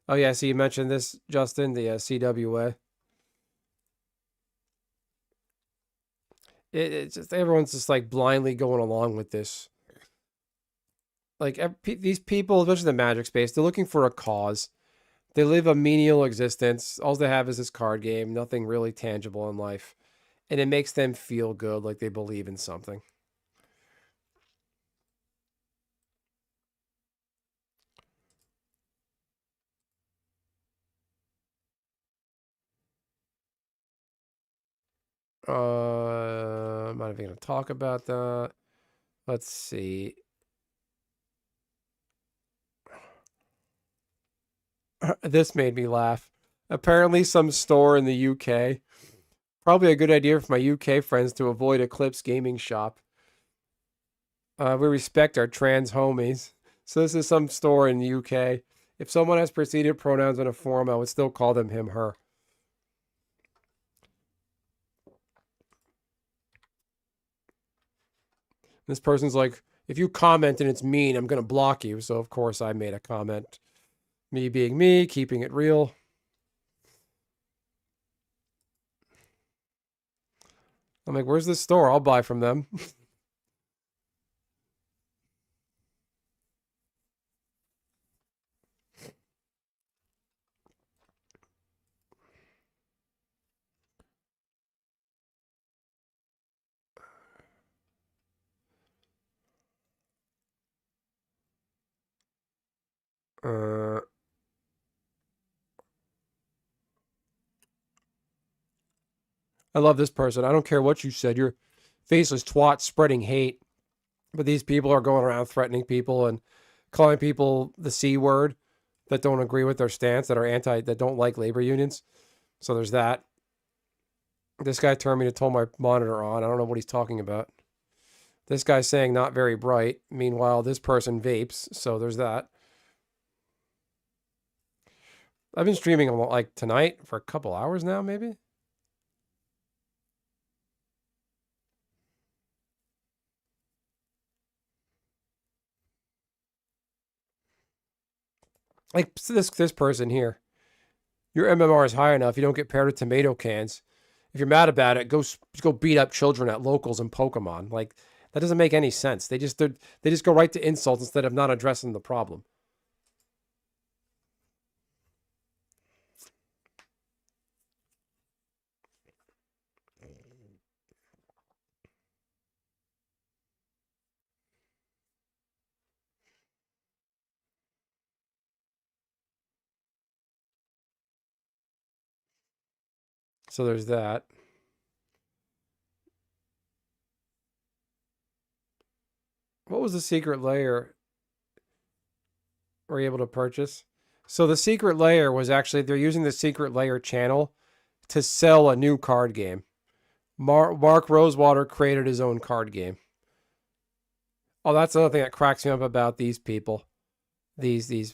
Oh, yeah. So you mentioned this, Justin, the CWA. It's just everyone's just like blindly going along with this. Like these people, especially the magic space, they're looking for a cause. They live a menial existence. All they have is this card game, nothing really tangible in life. And it makes them feel good, like they believe in something. I'm not even going to talk about that. Let's see. This made me laugh. Apparently, some store in the UK. Probably a good idea for my UK friends to avoid Eclipse Gaming Shop. We respect our trans homies. So this is some store in the UK. If someone has preceded pronouns in a form, I would still call them him, her. This person's like, if you comment and it's mean, I'm going to block you. So, of course, I made a comment. Me being me, keeping it real. I'm like, where's this store? I'll buy from them. I love this person. I don't care what you said. You're faceless twat spreading hate. But these people are going around threatening people and calling people the C word that don't agree with their stance, that don't like labor unions. So there's that. This guy turned me to turn my monitor on. I don't know what he's talking about. This guy's saying not very bright. Meanwhile, this person vapes. So there's that. I've been streaming like tonight for a couple hours now, maybe. Like this person here. Your MMR is high enough. You don't get paired with tomato cans. If you're mad about it, go beat up children at locals and Pokemon. Like that doesn't make any sense. They just go right to insults instead of not addressing the problem. So there's that. What was the secret layer we're able to purchase? So the secret layer was actually, they're using the secret layer channel to sell a new card game. Mark Rosewater created his own card game. Oh, that's another thing that cracks me up about these people. These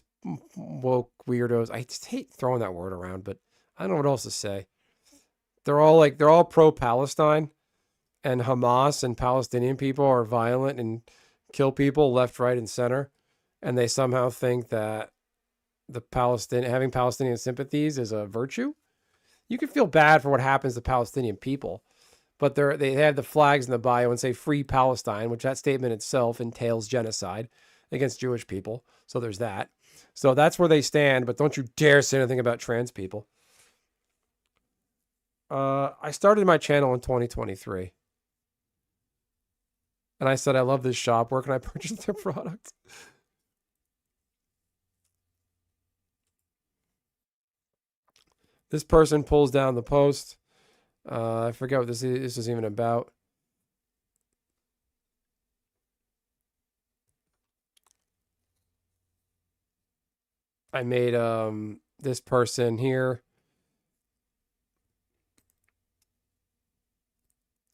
woke weirdos. I just hate throwing that word around, but I don't know what else to say. They're all pro-Palestine, and Hamas and Palestinian people are violent and kill people left, right, and center. And they somehow think that having Palestinian sympathies is a virtue. You can feel bad for what happens to Palestinian people, but they have the flags in the bio and say "Free Palestine," which that statement itself entails genocide against Jewish people. So there's that. So that's where they stand. But don't you dare say anything about trans people. I started my channel in 2023. And I said, I love this shop. Where can I purchase their product? This person pulls down the post. I forget what this is even about. I made this person here.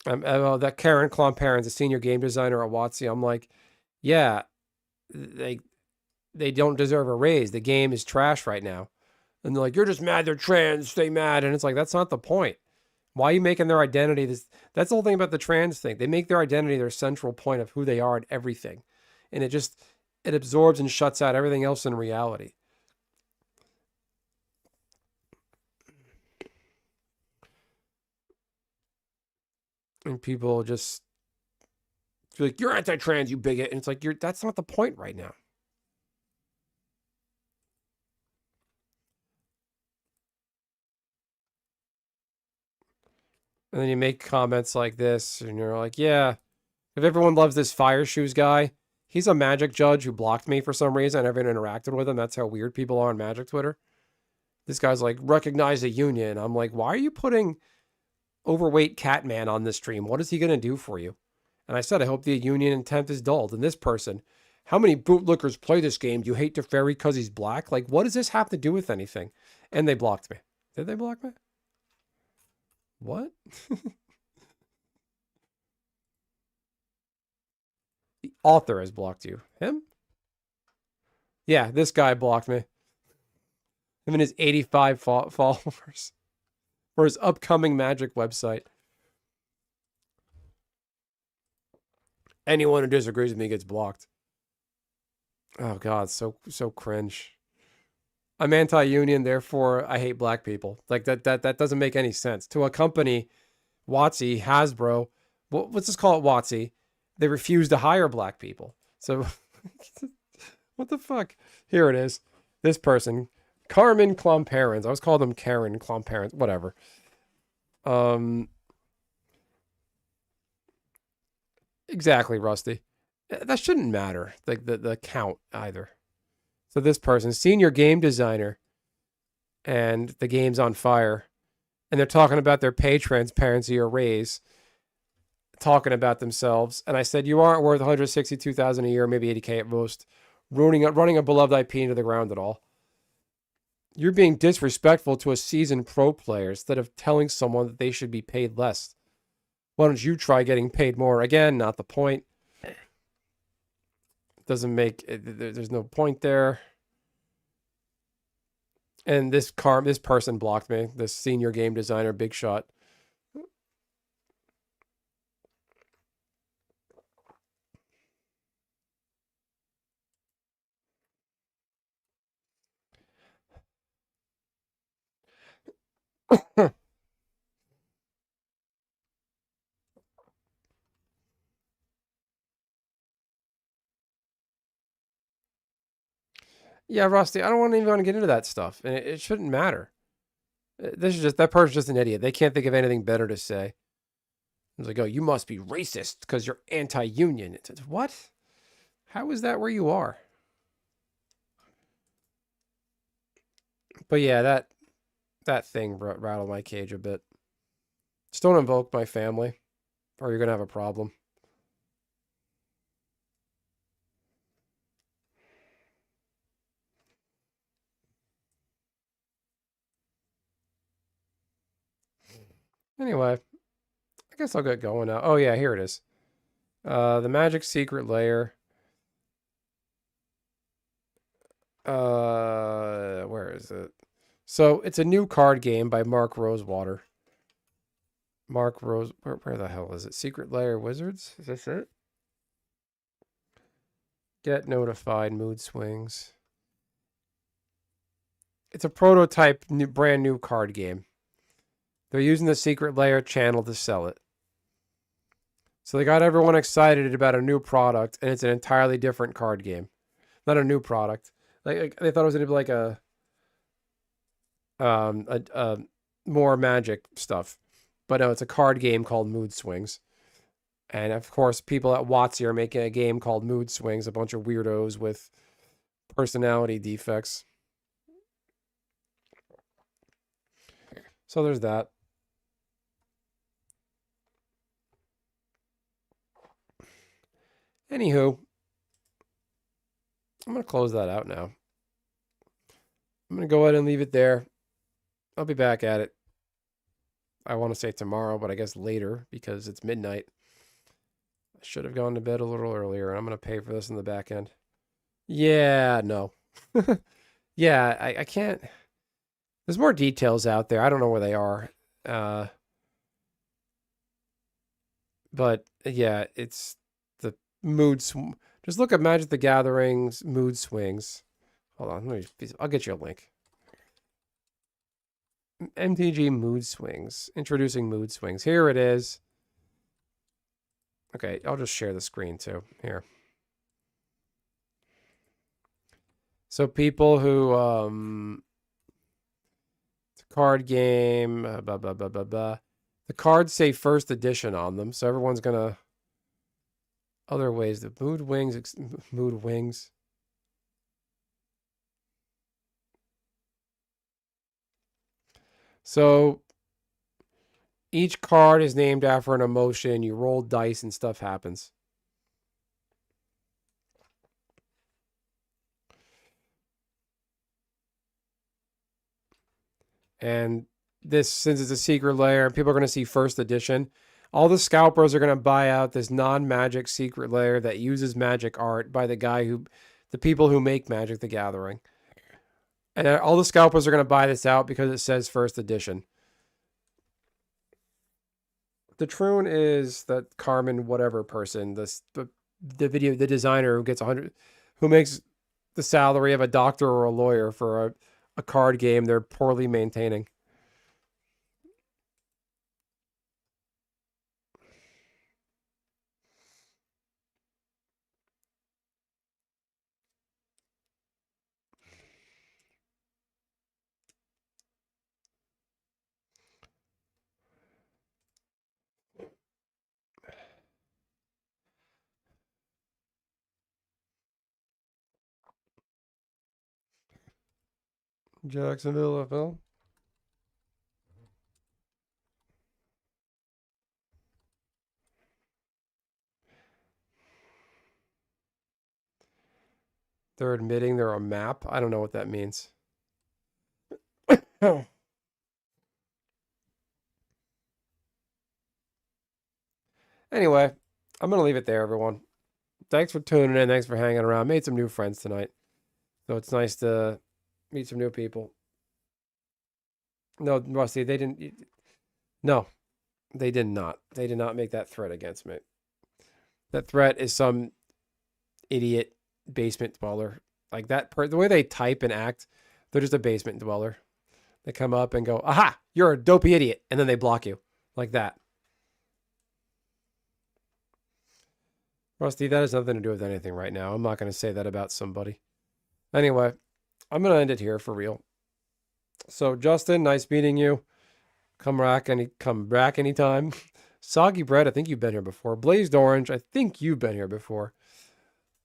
That Karen Klomparens, a senior game designer at WotC. I'm like, yeah, they don't deserve a raise. The game is trash right now. And they're like, you're just mad they're trans, stay mad. And it's like, that's not the point. Why are you making their identity this? That's the whole thing about the trans thing. They make their identity their central point of who they are and everything. And it absorbs and shuts out everything else in reality. And people just feel like, you're anti-trans, you bigot. And it's like, that's not the point right now. And then you make comments like this, and you're like, yeah, if everyone loves this Fire Shoes guy, he's a Magic judge who blocked me for some reason. I never interacted with him. That's how weird people are on Magic Twitter. This guy's like, recognize a union. I'm like, why are you putting overweight Catman on this stream? What is he going to do for you? And I said, I hope the union intent is dulled. And this person, how many bootlickers play this game? Do you hate Teferi because he's black? Like, what does this have to do with anything? And they blocked me. Did they block me? What? The author has blocked you. Him? Yeah, this guy blocked me. Him and his 85 followers for his upcoming Magic website. Anyone who disagrees with me gets blocked. Oh God, so cringe. I'm anti-union, therefore I hate black people. Like that doesn't make any sense. To a company, WotC, Hasbro, let's just call it WotC, they refuse to hire black people. So what the fuck? Here it is. This person, Carmen Klomparens. I was calling them Karen Klomparens. Whatever. Exactly, Rusty. That shouldn't matter. Like the count either. So this person, senior game designer, and the game's on fire, and they're talking about their pay transparency or raise, talking about themselves. And I said, you aren't worth 162,000 a year, maybe 80K at most, running a beloved IP into the ground at all. You're being disrespectful to a seasoned pro player instead of telling someone that they should be paid less. Why don't you try getting paid more? Again, not the point. Doesn't make, there's no point there. And this person blocked me. This senior game designer, big shot. Yeah, Rusty, I don't even want to get into that stuff. And it shouldn't matter. This is just, that person's just an idiot. They can't think of anything better to say. It's like, oh, you must be racist because you're anti-union. It's what? How is that where you are? But yeah, that thing rattled my cage a bit. Just don't invoke my family, or you're gonna have a problem. Anyway, I guess I'll get going now. Oh yeah, here it is. The Magic Secret Lair. Where is it? So it's a new card game by Mark Rosewater. Mark Rose, where the hell is it? Secret Lair Wizards? Is this it? Get Notified, Mood Swings. It's a prototype, brand new card game. They're using the Secret Lair channel to sell it. So they got everyone excited about a new product, and it's an entirely different card game. Not a new product. Like they thought it was going to be like a more Magic stuff. But no, it's a card game called Mood Swings. And of course, people at WotC are making a game called Mood Swings, a bunch of weirdos with personality defects. So there's that. Anywho, I'm going to close that out now. I'm going to go ahead and leave it there. I'll be back at it. I want to say tomorrow, but I guess later because it's midnight. I should have gone to bed a little earlier, and I'm going to pay for this in the back end. Yeah, no. Yeah, I can't. There's more details out there. I don't know where they are. But yeah, it's the just look at Magic the Gathering's mood swings. Hold on, I'll get you a link. MTG mood swings. Introducing mood swings. Here it is. Okay, I'll just share the screen too. Here. So people who it's a card game, blah blah blah blah blah. The cards say first edition on them, so everyone's gonna other ways. The mood wings. So each card is named after an emotion. You roll dice and stuff happens. And this, since it's a secret lair, people are going to see first edition. All the scalpers are going to buy out this non-magic secret lair that uses magic art by the people who make Magic the Gathering. And all the scalpers are going to buy this out because it says first edition. The troon is that Carmen whatever person, the the designer who gets 100, who makes the salary of a doctor or a lawyer for a card game they're poorly maintaining. Jacksonville, FL. They're admitting they're a map. I don't know what that means. Anyway, I'm going to leave it there, everyone. Thanks for tuning in. Thanks for hanging around. Made some new friends tonight. So it's nice to meet some new people. No, Rusty, they didn't. No, they did not. They did not make that threat against me. That threat is some idiot basement dweller. Like that, the way they type and act, they're just a basement dweller. They come up and go, aha, you're a dopey idiot. And then they block you like that. Rusty, that has nothing to do with anything right now. I'm not going to say that about somebody. Anyway, I'm going to end it here for real. So, Justin, nice meeting you. Come back anytime. Soggy Bread, I think you've been here before. Blazed Orange, I think you've been here before.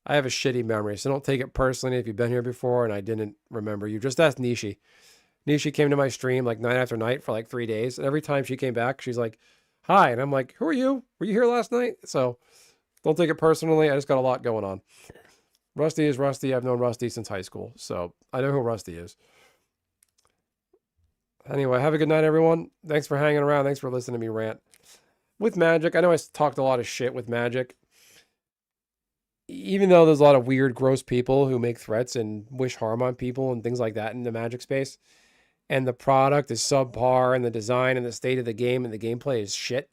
I have a shitty memory, so don't take it personally if you've been here before and I didn't remember you. Just ask Nishi. Nishi came to my stream like night after night for like 3 days. And every time she came back, she's like, hi. And I'm like, who are you? Were you here last night? So don't take it personally. I just got a lot going on. Rusty is Rusty. I've known Rusty since high school. So I know who Rusty is. Anyway, have a good night, everyone. Thanks for hanging around. Thanks for listening to me rant. With Magic, I know I talked a lot of shit with Magic. Even though there's a lot of weird, gross people who make threats and wish harm on people and things like that in the Magic space, and the product is subpar, and the design and the state of the game and the gameplay is shit,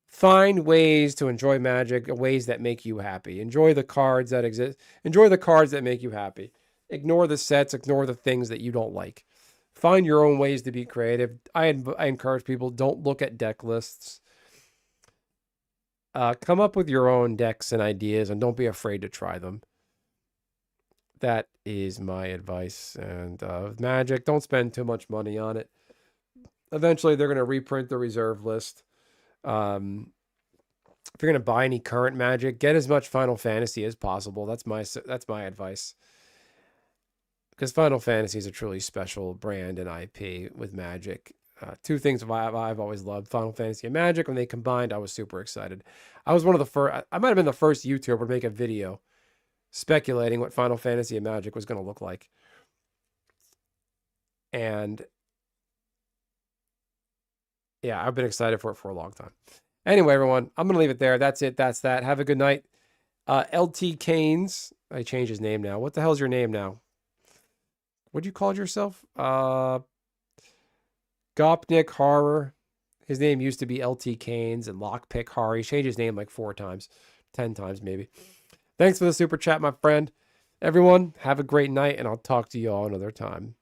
find ways to enjoy Magic, ways that make you happy. Enjoy the cards that exist. Enjoy the cards that make you happy. Ignore the sets. Ignore the things that you don't like. Find your own ways to be creative. I encourage people, don't look at deck lists. Come up with your own decks and ideas, and don't be afraid to try them. That is my advice. And Magic, don't spend too much money on it. Eventually, they're going to reprint the reserve list. If you're going to buy any current Magic, get as much Final Fantasy as possible. That's my advice. Because Final Fantasy is a truly special brand and IP with Magic. Two things I've always loved, Final Fantasy and Magic. When they combined, I was super excited. I was one of the first, I might have been the first YouTuber to make a video speculating what Final Fantasy and Magic was going to look like. And yeah, I've been excited for it for a long time. Anyway, everyone, I'm going to leave it there. That's it. That's that. Have a good night. LT Canes. I changed his name now. What the hell's your name now? What'd you call yourself? Gopnik Horror. His name used to be LT Canes and Lockpick Horror. He changed his name like 4 times, 10 times maybe. Thanks for the super chat, my friend. Everyone, have a great night, and I'll talk to you all another time.